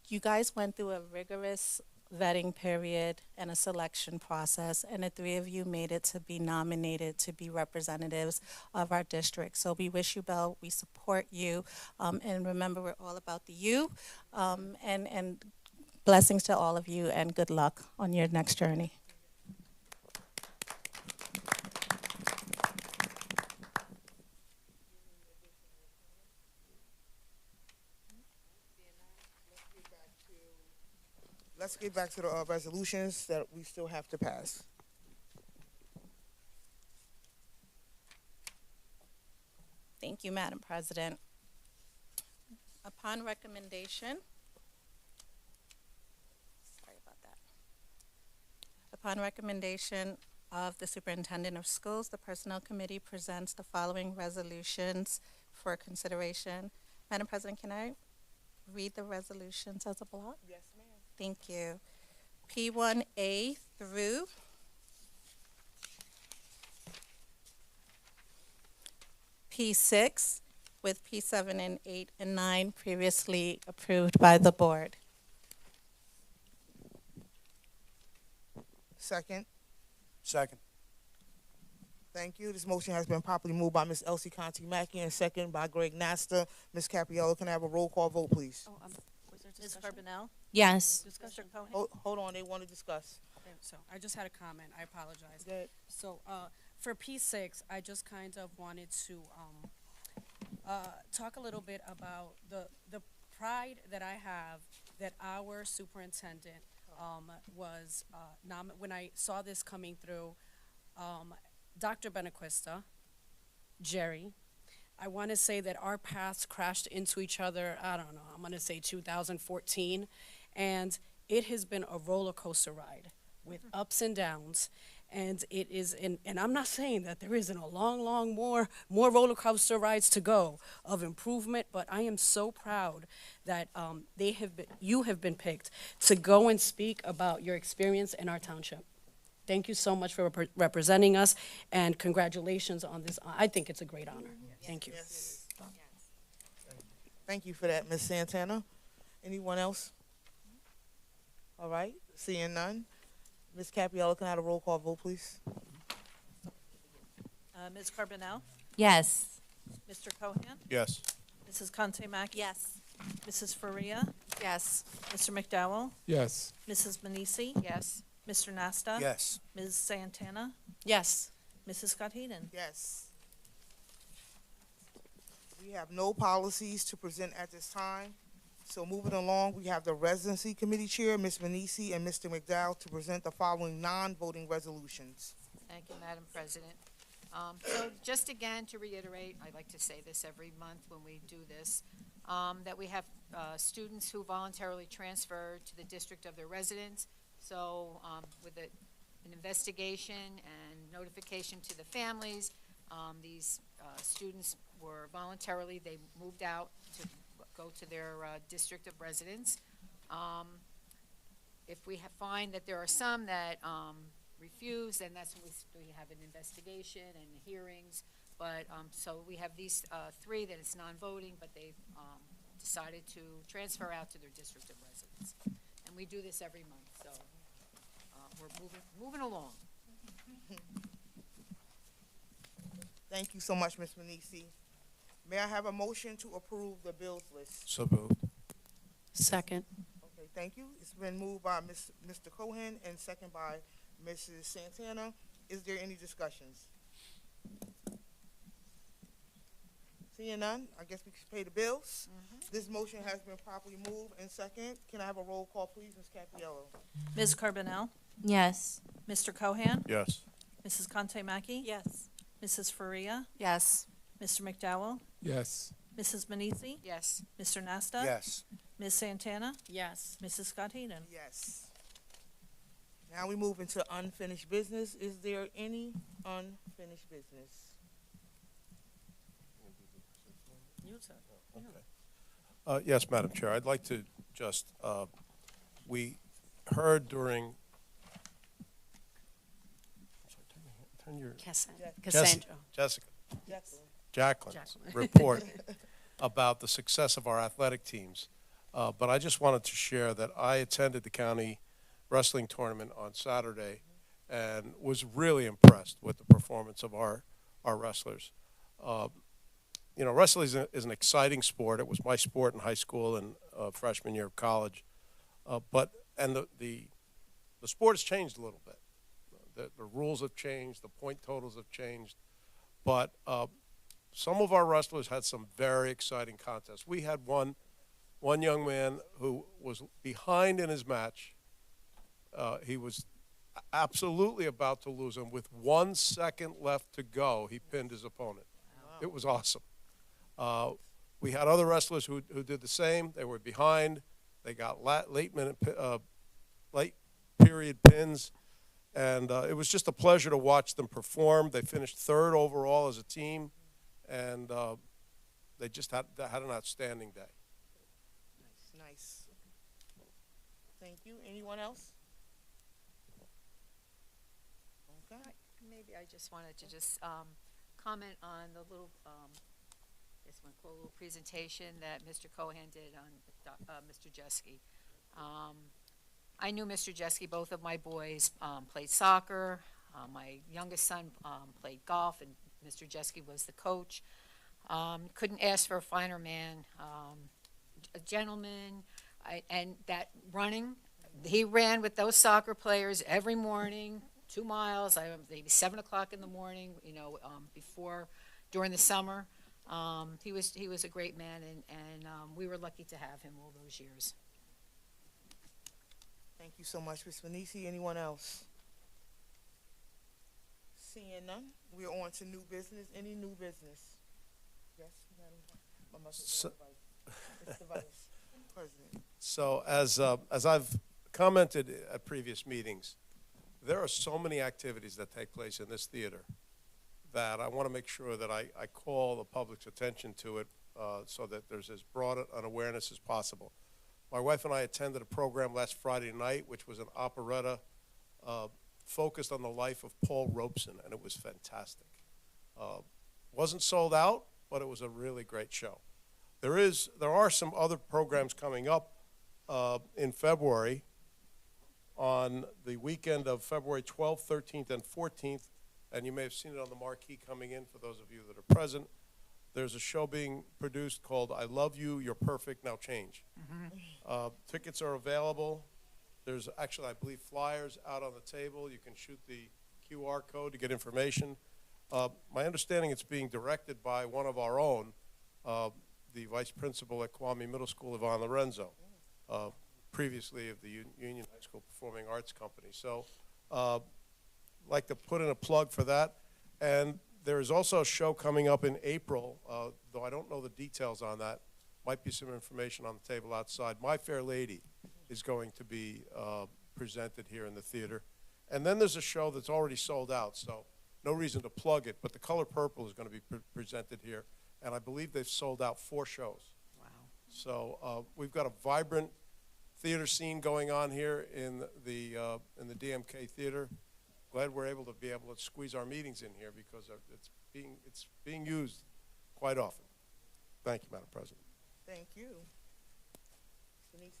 You guys went through a rigorous vetting period and a selection process, and the 3 of you made it to be nominated to be representatives of our district. So we wish you well, we support you, and remember, we're all about the you, and blessings to all of you, and good luck on your next journey. Let's get back to the resolutions that we still have to pass. Thank you, Madam President. Upon recommendation, upon recommendation of the Superintendent of Schools, the Personnel Committee presents the following resolutions for consideration. Madam President, can I read the resolutions as a block? Yes, ma'am. Thank you. P1A through P6, with P7 and 8 and 9 previously approved by the board. Second. Second. Thank you. This motion has been properly moved by Ms. Elsie Conti Mackey and second by Greg Nasta. Ms. Capiello, can I have a roll call vote, please? Ms. Carbonell? Yes. Mr. Cohen? Hold on, they want to discuss. So I just had a comment, I apologize. Go ahead. So, for P6, I just kind of wanted to, talk a little bit about the pride that I have that our superintendent, was, when I saw this coming through, Dr. Benaquista, Jerry, I want to say that our paths crashed into each other, I don't know, I'm going to say 2014, and it has been a roller coaster ride with ups and downs. And it is, and I'm not saying that there isn't a long more roller coaster rides to go of improvement, but I am so proud that you have been picked to go and speak about your experience in our township. Thank you so much for representing us, and congratulations on this. I think it's a great honor. Thank you. Yes. Thank you for that, Ms. Santana. Anyone else? All right, seeing none. Ms. Capiello, can I have a roll call vote, please? Ms. Carbonell? Yes. Mr. Cohen? Yes. Mrs. Conte Mackey? Yes. Mrs. Faria? Yes. Mr. McDowell? Yes. Mrs. Manisi? Yes. Mr. Nasta? Yes. Ms. Santana? Yes. Mrs. Scott Heeden? Yes. We have no policies to present at this time. So moving along, we have the Residency Committee Chair, Ms. Manisi, and Mr. McDowell to present the following non-voting resolutions. Thank you, Madam President. So just again, to reiterate, I like to say this every month when we do this, that we have students who voluntarily transfer to the district of their residence. So with an investigation and notification to the families, these students were voluntarily, they moved out to go to their district of residence. If we find that there are some that refuse, then that's when we have an investigation and hearings. But so we have these three that it's non-voting, but they've decided to transfer out to their district of residence. And we do this every month, so we're moving along. Thank you so much, Ms. Manisi. May I have a motion to approve the bills list? So moved. Second. Okay, thank you. It's been moved by Mr. Cohen and second by Mrs. Santana. Is there any discussions? Seeing none, I guess we can pay the bills. This motion has been properly moved and second. Can I have a roll call, please, Ms. Capiello? Ms. Carbonell? Yes. Mr. Cohen? Yes. Mrs. Conte Mackey? Yes. Mrs. Faria? Yes. Mr. McDowell? Yes. Mrs. Manisi? Yes. Mr. Nasta? Yes. Ms. Santana? Yes. Mrs. Scott Heeden? Yes. Now we move into unfinished business. Is there any unfinished business? Yes, Madam Chair, I'd like to just, we heard during, turn your, Cassandra. Jessica, Yes. Jacqueline's Jacqueline. report about the success of our athletic teams. But I just wanted to share that I attended the county wrestling tournament on Saturday and was really impressed with the performance of our wrestlers. You know, wrestling is an exciting sport. It was my sport in high school and freshman year of college. But the sport has changed a little bit. The rules have changed. The point totals have changed. But some of our wrestlers had some very exciting contests. We had one young man who was behind in his match. He was absolutely about to lose, and with 1 second left to go, he pinned his opponent. Wow. It was awesome. We had other wrestlers who did the same. They were behind. They got late period pins, and it was just a pleasure to watch them perform. They finished third overall as a team, and they just had an outstanding day. Nice. Thank you. Anyone else? Okay. Maybe I just wanted to just comment on the little just want to quote a little presentation that Mr. Cohan did on Mr. Jeske. I knew Mr. Jeske. Both of my boys played soccer. My youngest son played golf, and Mr. Jeske was the coach. Couldn't ask for a finer man, a gentleman, and that running, he ran with those soccer players every morning, 2 miles, maybe 7 o'clock in the morning, during the summer. He was a great man, and we were lucky to have him all those years. Thank you so much, Ms. Venisi. Anyone else? Seeing none, we are on to new business. Any new business? Yes, Madam. Mr. Vice President. So as I've commented at previous meetings, there are so many activities that take place in this theater that I want to make sure that I call the public's attention to it so that there's as broad an awareness as possible. My wife and I attended a program last Friday night, which was an operetta focused on the life of Paul Robeson, and it was fantastic. Wasn't sold out, but it was a really great show. There are some other programs coming up in February. On the weekend of February 12th, 13th, and 14th, and you may have seen it on the marquee coming in for those of you that are present. There's a show being produced called I Love You, You're Perfect, Now Change. Tickets are available. There's actually, I believe, flyers out on the table. You can shoot the QR code to get information. My understanding it's being directed by one of our own, the vice principal at Kwame Middle School, Yvonne Lorenzo, previously of the Union High School Performing Arts Company. So I'd like to put in a plug for that. And there is also a show coming up in April, though I don't know the details on that. Might be some information on the table outside. My Fair Lady is going to be presented here in the theater. And then there's a show that's already sold out, so no reason to plug it, but The Color Purple is going to be presented here. And I believe they've sold out 4 shows. Wow. So we've got a vibrant theater scene going on here in the DMK Theater. Glad we're able to squeeze our meetings in here because it's being used quite often. Thank you, Madam President. Thank you. Denise?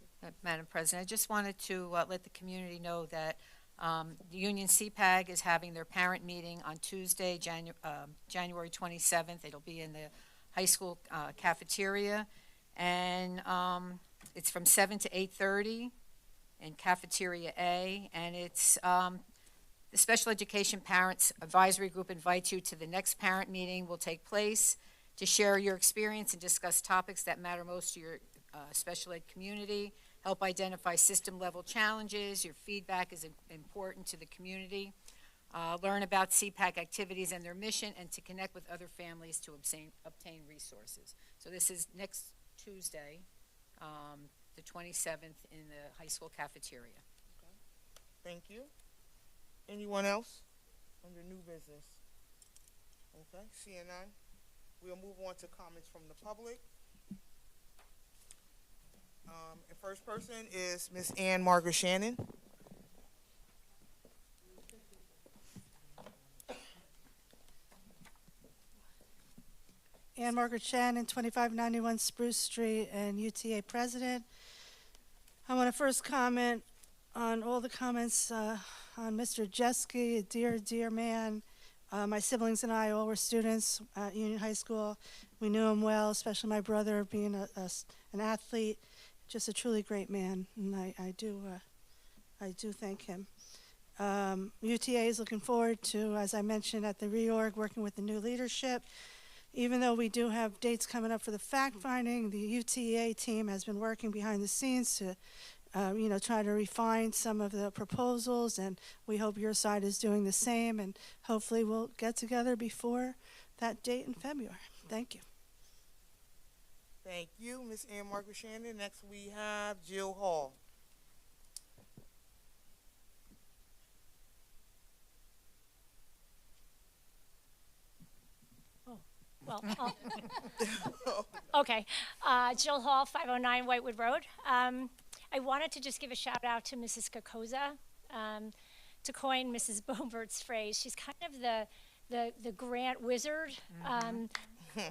Madam President, I just wanted to let the community know that the Union CPAG is having their parent meeting on Tuesday, January 27th. It'll be in the high school cafeteria, and it's from 7 to 8:30 in Cafeteria A, and it's the Special Education Parents Advisory Group invites you to the next parent meeting will take place to share your experience and discuss topics that matter most to your special ed community, help identify system-level challenges. Your feedback is important to the community. Learn about CPAC activities and their mission, and to connect with other families to obtain resources. So this is next Tuesday, the 27th, in the high school cafeteria. Okay. Thank you. Anyone else under new business? Okay, seeing none, we'll move on to comments from the public. And first person is Miss Ann Margaret Shannon. Ann Margaret Shannon, 2591 Spruce Street, and UTA president. I want to first comment on all the comments on Mr. Jeske, a dear man. My siblings and I all were students at Union High School. We knew him well, especially my brother being an athlete. Just a truly great man, and I do thank him. UTA is looking forward to, as I mentioned, at the reorg, working with the new leadership. Even though we do have dates coming up for the fact-finding, the UTA team has been working behind the scenes to try to refine some of the proposals, and we hope your side is doing the same, and hopefully we'll get together before that date in February. Thank you. Thank you, Miss Ann Margaret Shannon. Next we have Jill Hall. Well, okay. Jill Hall, 509 Whitewood Road. I wanted to just give a shout out to Mrs. Kokoza, to coin Mrs. Bobert's phrase. She's kind of the grant wizard.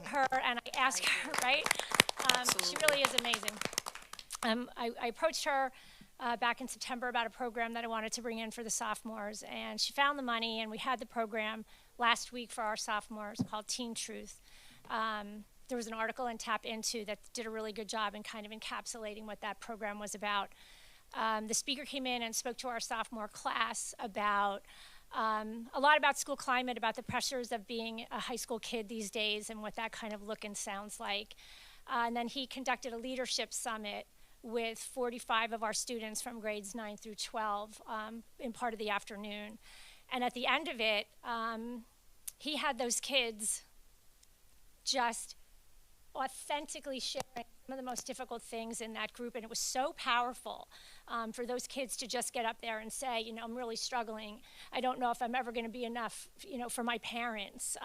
her and I asked her, right? She really is amazing. I approached her back in September about a program that I wanted to bring in for the sophomores, and she found the money, and we had the program last week for our sophomores called Teen Truth. There was an article in Tap Into that did a really good job in kind of encapsulating what that program was about. The speaker came in and spoke to our sophomore class about a lot about school climate, about the pressures of being a high school kid these days and what that kind of look and sounds like. And then he conducted a leadership summit with 45 of our students from grades 9 through 12 in part of the afternoon. And at the end of it, he had those kids just authentically sharing some of the most difficult things in that group, and it was so powerful for those kids to just get up there and say, you know, I'm really struggling. I don't know if I'm ever going to be enough, you know, for my parents.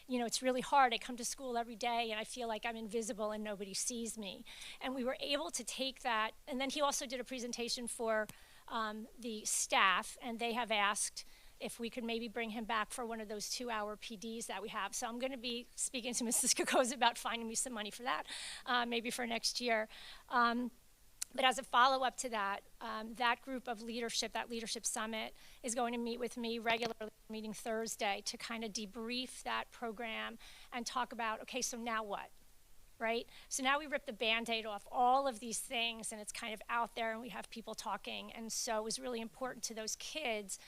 You know, it's really hard. I come to school every day, and I feel like I'm invisible and nobody sees me. And we were able to take that, and then he also did a presentation for the staff, and they have asked if we could maybe bring him back for one of those 2-hour PDs that we have. So I'm going to be speaking to Mrs. Kokoza about finding me some money for that, maybe for next year. But as a follow-up to that, that group of leadership, that leadership summit, is going to meet with me regularly, meeting Thursday, to kind of debrief that program and talk about, okay, so now what? Right? So now we rip the Band-Aid off all of these things, and it's kind of out there, and we have people talking. And so it was really important to those kids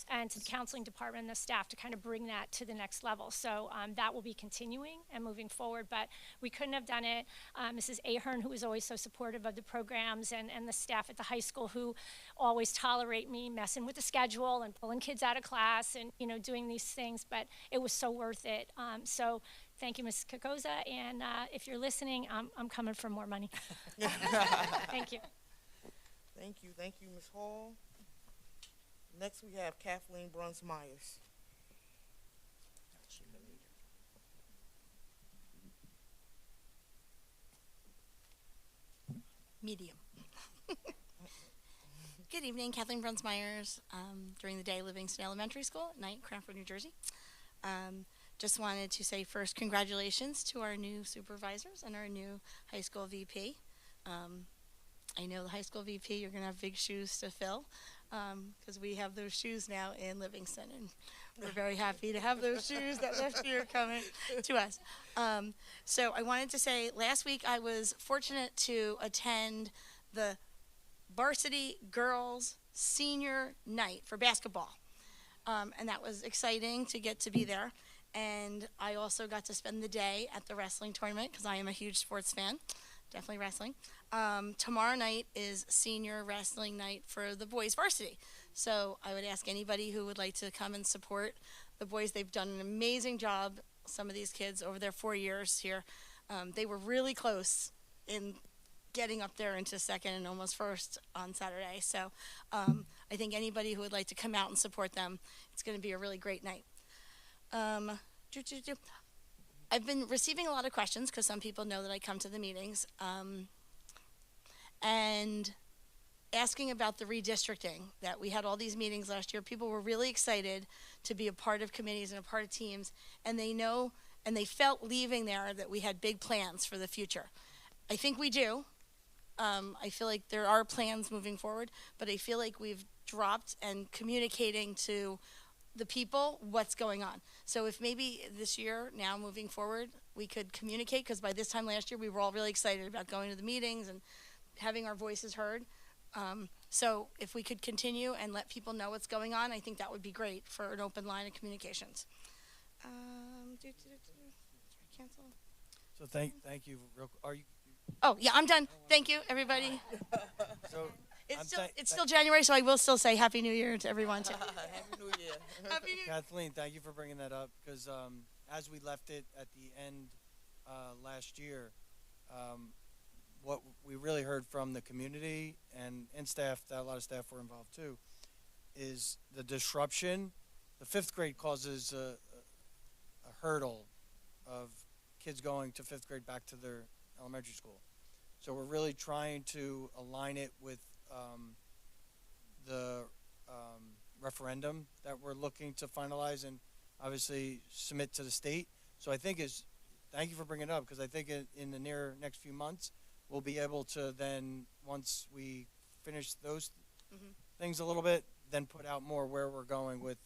and to the counseling department and the staff to kind of bring that to the next level. So that will be continuing and moving forward, but we couldn't have done it. Mrs. Ahern, who is always so supportive of the programs, and the staff at the high school, who always tolerate me messing with the schedule and pulling kids out of class and, you know, doing these things, but it was so worth it. So thank you, Mrs. Kokoza, and if you're listening, I'm coming for more money. Thank you. Thank you, Ms. Hall. Next, we have Kathleen Bruns-Myers. Medium. Good evening, Kathleen Bruns-Myers. During the day, Livingston Elementary School, at night, Cranford, New Jersey. Just wanted to say first, congratulations to our new supervisors and our new high school VP. I know the high school VP, you're going to have big shoes to fill, because we have those shoes now in Livingston, and we're very happy to have those shoes that last year coming to us. So I wanted to say, last week I was fortunate to attend the varsity girls senior night for basketball, and that was exciting to get to be there. And I also got to spend the day at the wrestling tournament, because I am a huge sports fan, definitely wrestling. Tomorrow night is senior wrestling night for the boys varsity. So I would ask anybody who would like to come and support the boys. They've done an amazing job, some of these kids, over their 4 years here. They were really close in getting up there into second and almost first on Saturday. So I think anybody who would like to come out and support them, it's going to be a really great night. I've been receiving a lot of questions, because some people know that I come to the meetings, and asking about the redistricting, that we had all these meetings last year. People were really excited to be a part of committees and a part of teams, and they know, and they felt leaving there that we had big plans for the future. I think we do. I feel like there are plans moving forward, but I feel like we've dropped and communicating to the people what's going on. So if maybe this year, now moving forward, we could communicate, because by this time last year we were all really excited about going to the meetings and having our voices heard. So if we could continue and let people know what's going on, I think that would be great for an open line of communications. Cancel. So thank you. Are you? Oh yeah, I'm done. Thank you, everybody. So It's still January, so I will still say Happy New Year to everyone too. Happy New Year. Happy New Year. Kathleen, thank you for bringing that up, because as we left it at the end last year, what we really heard from the community and staff, that a lot of staff were involved too, is the disruption. The 5th grade causes a hurdle of kids going to 5th grade back to their elementary school. So we're really trying to align it with the referendum that we're looking to finalize and obviously submit to the state. So I think is thank you for bringing it up, because I think in the near next few months, we'll be able to then, once we finish those things a little bit, then put out more where we're going with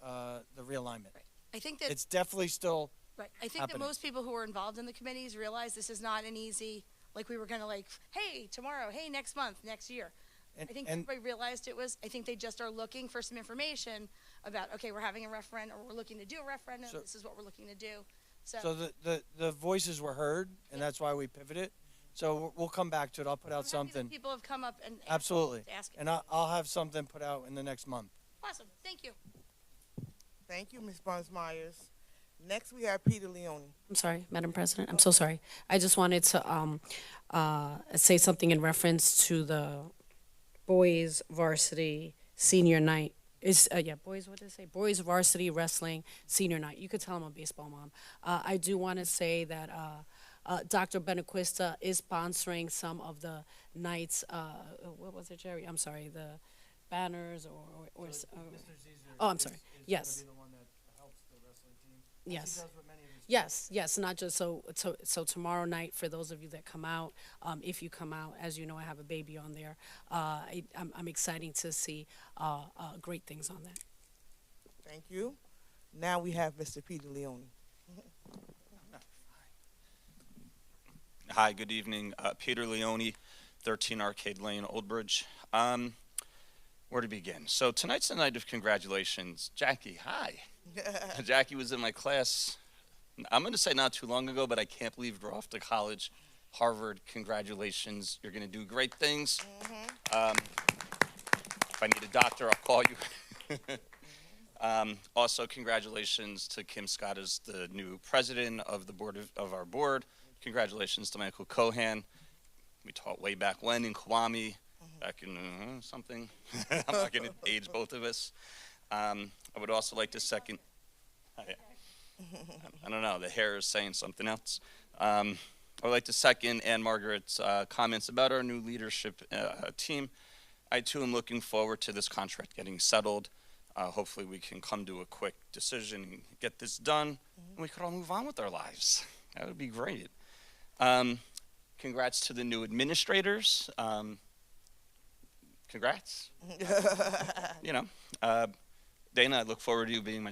the realignment. I think that It's definitely still Right. I think that happening. most people who are involved in the committees realize this is not an easy, like we were gonna like, hey, tomorrow, hey, next month, next year. And- I think and- everybody realized I think they just are looking for some information about, okay, we're having a referendum, or we're looking to do a referendum, So- this is what we're looking to do. So the voices were heard, and that's why we pivoted. So we'll come back to it. I'll put out I'm happy that something. people have come up and Absolutely. to ask it. And I'll have something put out in the next month. Awesome, thank you. Thank you, Ms. Burns Myers. Next, we have Peter Leone. I'm sorry, Madam President, I'm so sorry. I just wanted to say something in reference to the boys varsity senior night. Boys, what did they say? Boys varsity wrestling senior night. You could tell I'm a baseball mom. I do want to say that Dr. Benaquista is sponsoring some of the nights, what was it, Jerry? I'm sorry, the banners or oh, I'm sorry. Yes. Yes. Yes, not just so tomorrow night, for those of you that come out, if you come out, as you know, I have a baby on there. I'm excited to see great things on that. Thank you. Now we have Mr. Peter Leone. Hi, good evening. Peter Leone, 13 Arcade Lane, Old Bridge. Where to begin? So tonight's the night of congratulations. Jackie, hi. Jackie was in my class, I'm going to say not too long ago, but I can't believe we're off to college. Harvard, congratulations. You're going to do great things. If I need a doctor, I'll call you. Also, congratulations to Kim Scott as the new president of the board of our board. Congratulations to Michael Cohan. We taught way back when in Kwame, back in something. I'm not going to age both of us. I would also like to second. I don't know. The hair is saying something else. I would like to second Ann Margaret's comments about our new leadership team. I too am looking forward to this contract getting settled. Hopefully we can come to a quick decision and get this done, and we could all move on with our lives. That would be great. Congrats to the new administrators. Congrats. Dana, I look forward to you being my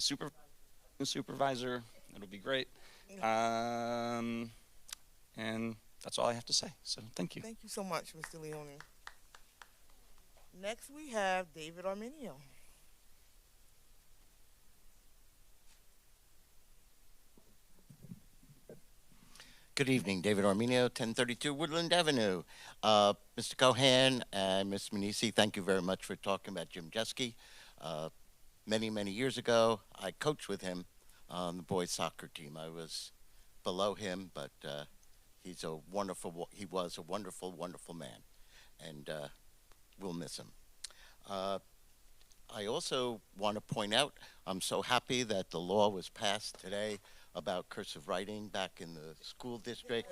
supervisor. It'll be great. And that's all I have to say. So thank you. Thank you so much, Mr. Leone. Next, we have David Arminio. Good evening, David Arminio, 1032 Woodland Avenue. Mr. Cohan and Ms. Manisi, thank you very much for talking about Jim Jeske. Many, many years ago, I coached with him on the boys soccer team. I was below him, but he was a wonderful, wonderful man, and we'll miss him. I also want to point out, I'm so happy that the law was passed today about cursive writing back in the school district.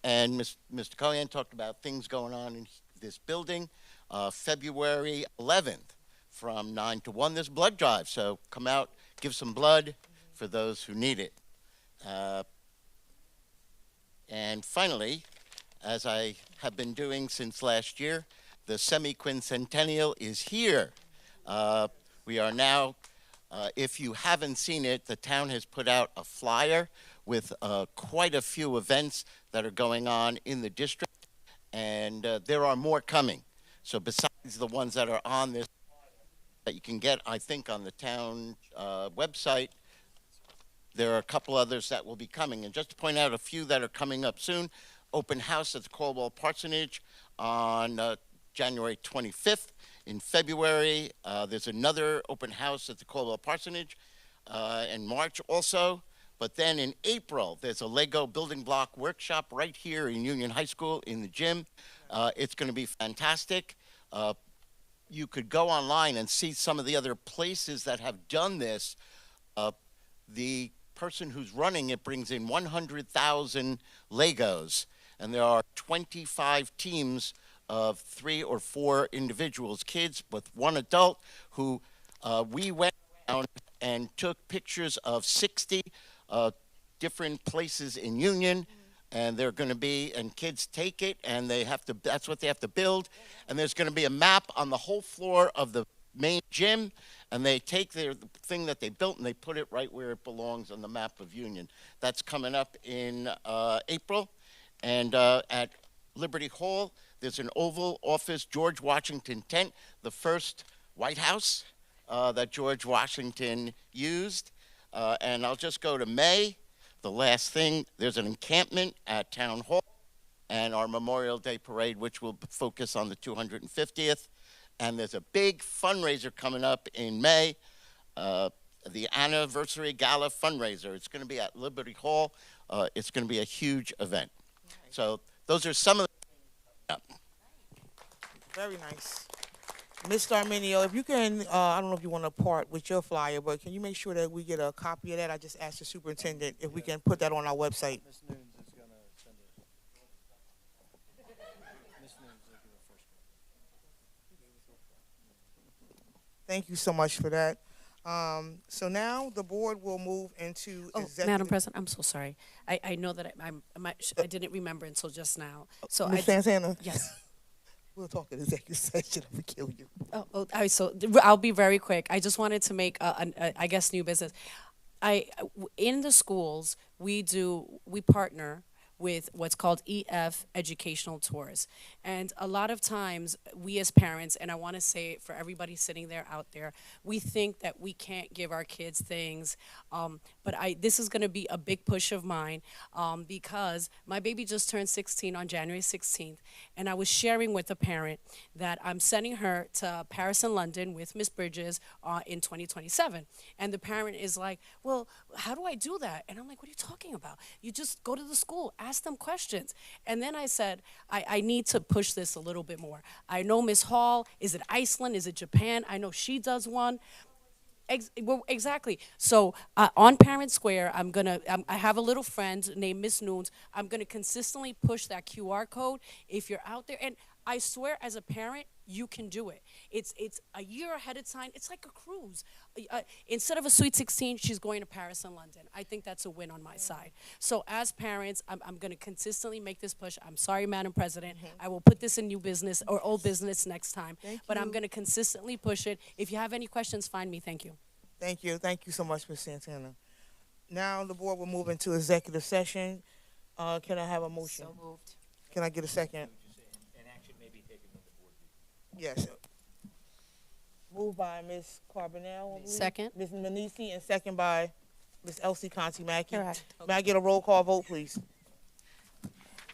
And Mr. Cohen talked about things going on in this building. February 11th from 9 to 1, there's blood drive. So come out, give some blood for those who need it. And finally, as I have been doing since last year, the semi-quincentennial is here. We are now, if you haven't seen it, the town has put out a flyer with quite a few events that are going on in the district, and there are more coming. So besides the ones that are on this, that you can get, I think, on the town website, there are a couple others that will be coming. And just to point out a few that are coming up soon, open house at the Caldwell Parsonage on January 25th. In February, there's another open house at the Caldwell Parsonage, in March also. But then in April, there's a Lego building block workshop right here in Union High School in the gym. It's going to be fantastic. You could go online and see some of the other places that have done this. The person who's running it brings in 100,000 Legos, and there are 25 teams of 3 or 4 individuals, kids with one adult, who we went around and took pictures of 60 different places in Union, and they're going to be, and kids take it, and they have to, that's what they have to build, and there's going to be a map on the whole floor of the main gym, and they take their thing that they built and they put it right where it belongs on the map of Union. That's coming up in April, and at Liberty Hall, there's an Oval Office George Washington tent, the first White House that George Washington used. And I'll just go to May. The last thing, there's an encampment at Town Hall and our Memorial Day Parade, which will focus on the 250th. And there's a big fundraiser coming up in May, the Anniversary Gala fundraiser. It's going to be at Liberty Hall. It's going to be a huge event. So those are some of the Very nice. Mr. Arminio, if you can, I don't know if you want to part with your flyer, but can you make sure that we get a copy of that? I just asked the superintendent if we can put that on our website. Ms. Nunes is going to send it. Ms. Nunes will give it first. Thank you so much for that. So now the board will move into executive. Madam President, I'm so sorry. I know that I didn't remember until just now. So Ms. Santana? Yes. We'll talk in executive session. I'm going to kill you. All right, so I'll be very quick. I just wanted to make, I guess, new business. In the schools, we partner with what's called EF educational tours. And a lot of times, we as parents, and I want to say it for everybody sitting there out there, we think that we can't give our kids things. But this is going to be a big push of mine because my baby just turned 16 on January 16th. And I was sharing with a parent that I'm sending her to Paris and London with Miss Bridges in 2027. And the parent is like, well, how do I do that? And I'm like, what are you talking about? You just go to the school, ask them questions. And then I said, I need to push this a little bit more. I know Miss Hall, is it Iceland, is it Japan? I know she does one. Well, exactly. So on Parent Square, I have a little friend named Miss Nunes. I'm gonna consistently push that QR code if you're out there. And I swear, as a parent, you can do it. It's a year ahead of time. It's like a cruise. Instead of a Sweet 16, she's going to Paris and London. I think that's a win on my side. So as parents, I'm going to consistently make this push. I'm sorry, Madam President. I will put this in new business or old business next time. But I'm going to consistently push it. If you have any questions, find me. Thank you. Thank you. Thank you so much, Ms. Santana. Now the board will move into executive session. Can I have a motion? So moved. Can I get a second? Yes. Moved by Ms. Carbonell, I believe. Second. Ms. Manisi, and second by Ms. Elsie Conti-Mackey. Correct. May I get a roll call vote, please?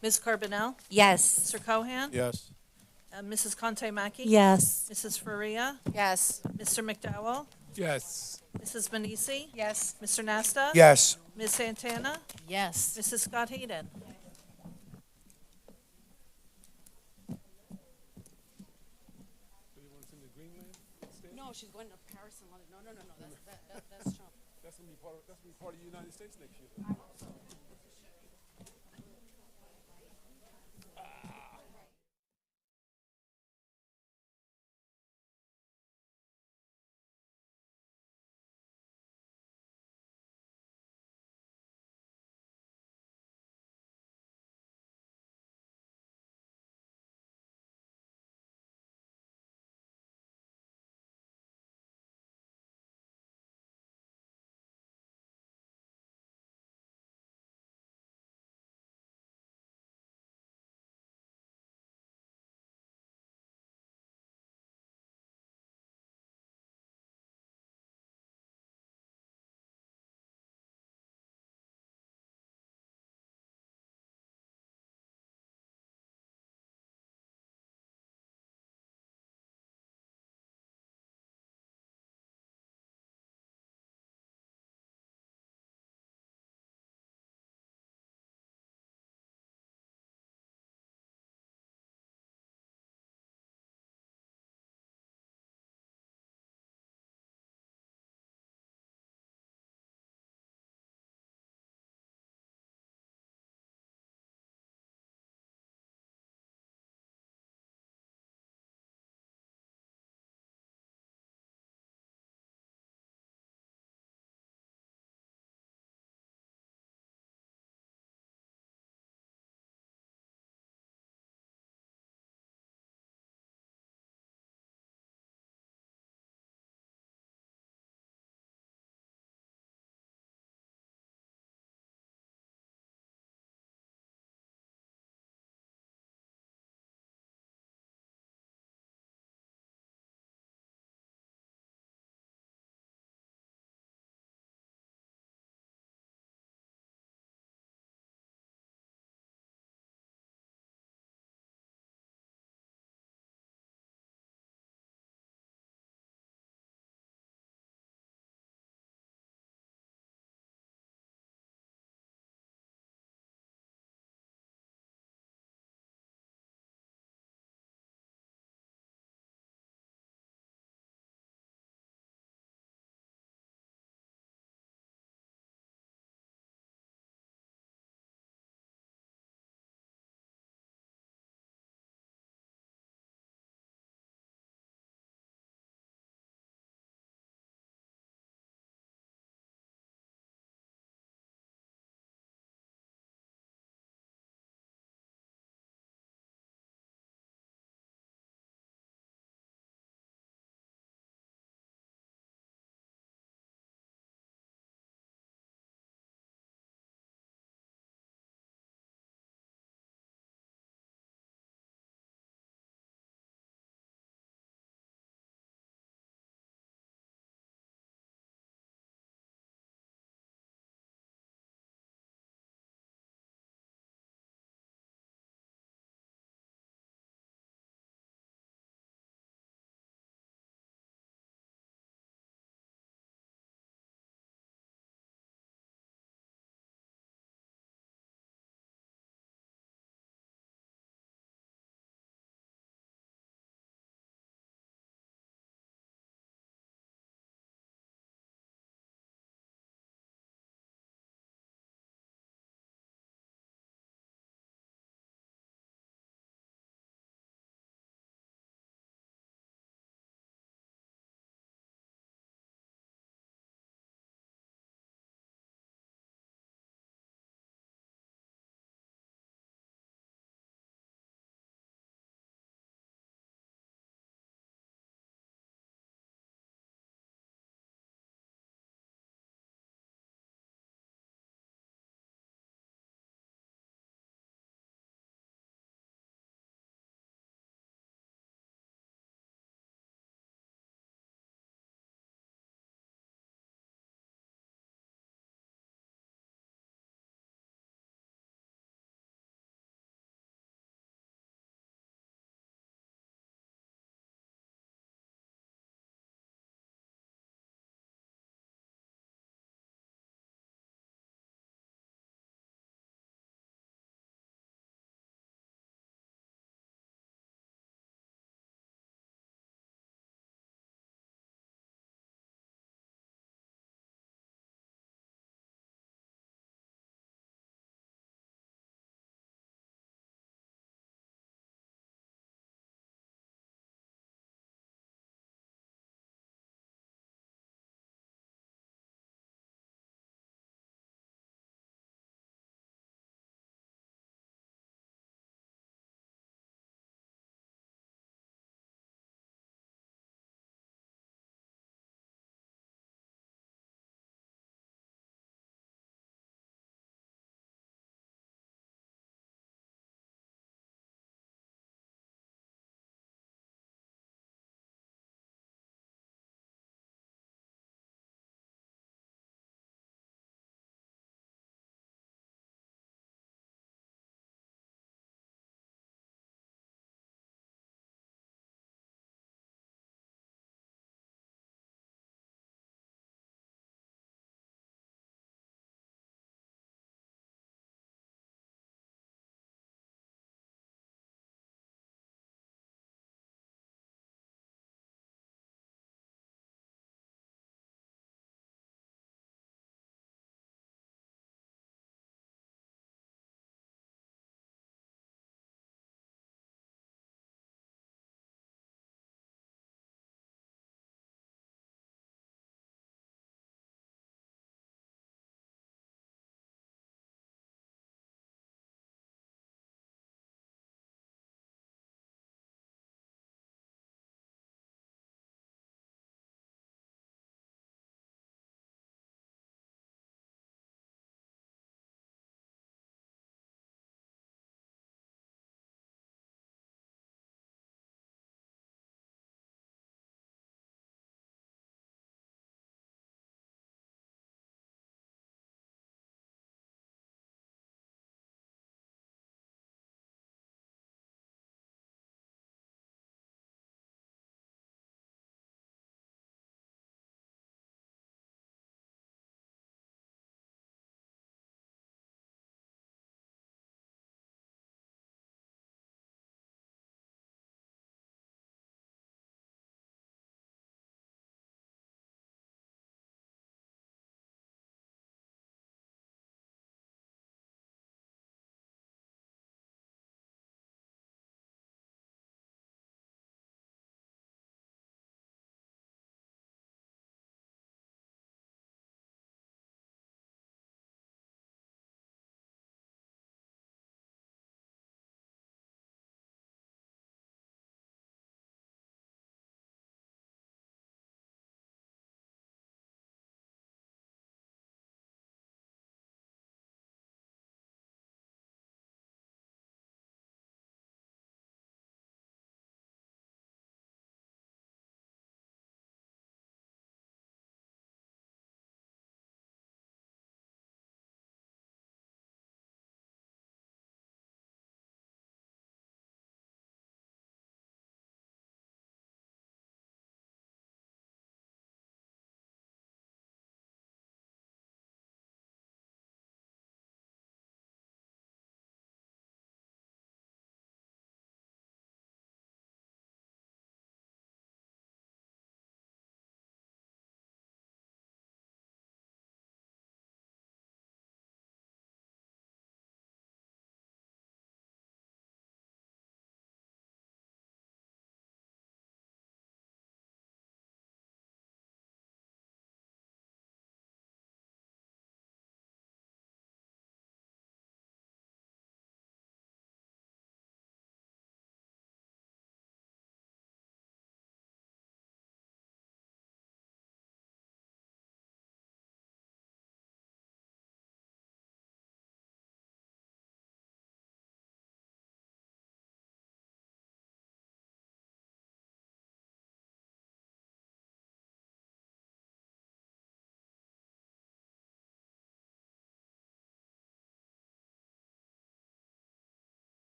Ms. Carbonell? Yes. Mr. Cohan? Yes. Mrs. Conte-Mackey? Yes. Mrs. Faria? Yes. Mr. McDowell? Yes. Mrs. Manisi? Yes. Mr. Nasta? Yes. Ms. Santana? Yes. Mrs. Scott Heeden? No, she's going to Paris and London. No. That's Trump. That's gonna be part of the United States next year.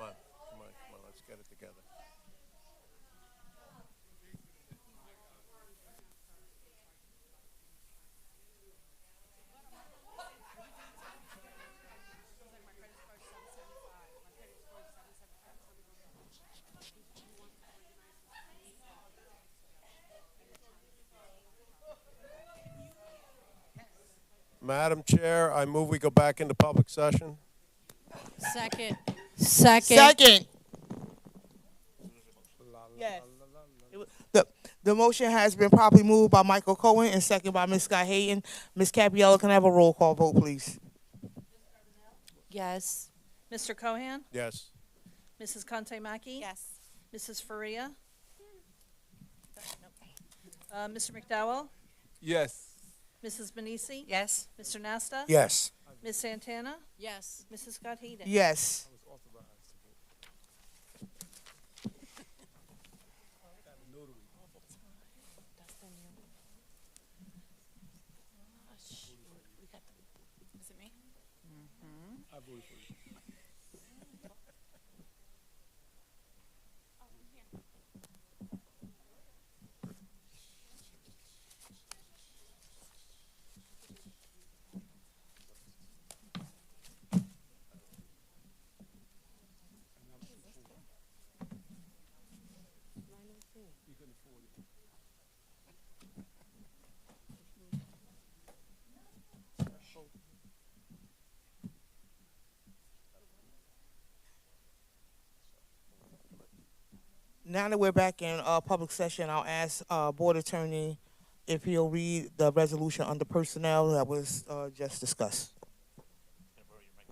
let's get it together. Madam Chair, I move we go back into public session. Second. Second. Yes. The motion has been properly moved by Michael Cohen and second by Ms. Scott Hayden. Ms. Capiello, can I have a roll call vote, please? Yes. Mr. Cohan? Yes. Mrs. Conte-Mackey? Yes. Mrs. Faria? Mr. McDowell? Yes. Mrs. Benisi? Yes. Mr. Nasta? Yes. Ms. Santana? Yes. Mrs. Scott Hayden? Yes. Is it me? I voted for you. You couldn't afford it. Now that we're back in public session, I'll ask Board Attorney if he'll read the resolution under personnel that was just discussed.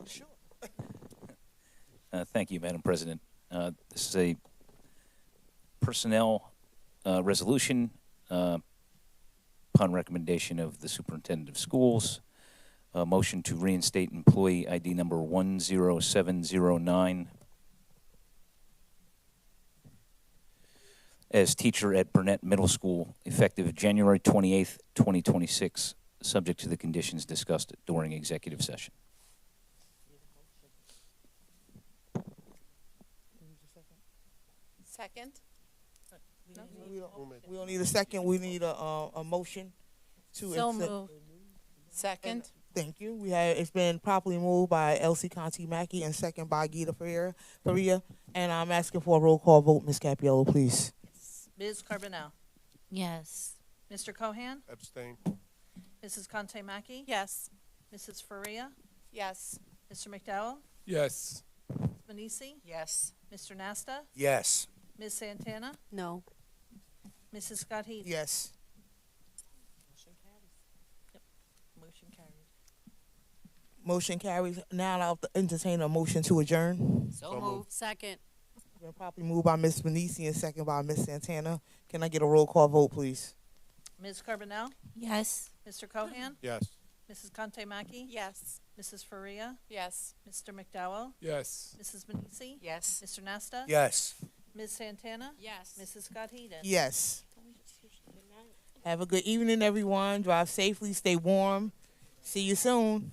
Sure. Thank you, Madam President. This is a personnel resolution upon recommendation of the Superintendent of Schools. A motion to reinstate employee ID number 10709 as teacher at Burnett Middle School effective January 28th, 2026, subject to the conditions discussed during executive session. Second. We don't need a second. We need a motion to So accept. moved. Second. Thank you. It's been properly moved by Elsie Conti-Mackey and second by Gita Faria. And I'm asking for a roll call vote. Ms. Capiello, please. Ms. Carbonell? Yes. Mr. Cohan? Abstain. Mrs. Conte-Mackey? Yes. Mrs. Faria? Yes. Mr. McDowell? Yes. Ms. Benisi? Yes. Mr. Nasta? Yes. Ms. Santana? No. Mrs. Scott Heath? Yes. Motion carries. Motion carries. Now I'll entertain a motion to adjourn. So moved. Second. Been properly moved by Ms. Benisi and second by Ms. Santana. Can I get a roll call vote, please? Ms. Carbonell? Yes. Mr. Cohan? Yes. Mrs. Conte-Mackey? Yes. Mrs. Faria? Yes. Mr. McDowell? Yes. Mrs. Benisi? Yes. Mr. Nasta? Yes. Ms. Santana? Yes. Mrs. Scott Heaton? Yes. Have a good evening, everyone. Drive safely, stay warm. See you soon.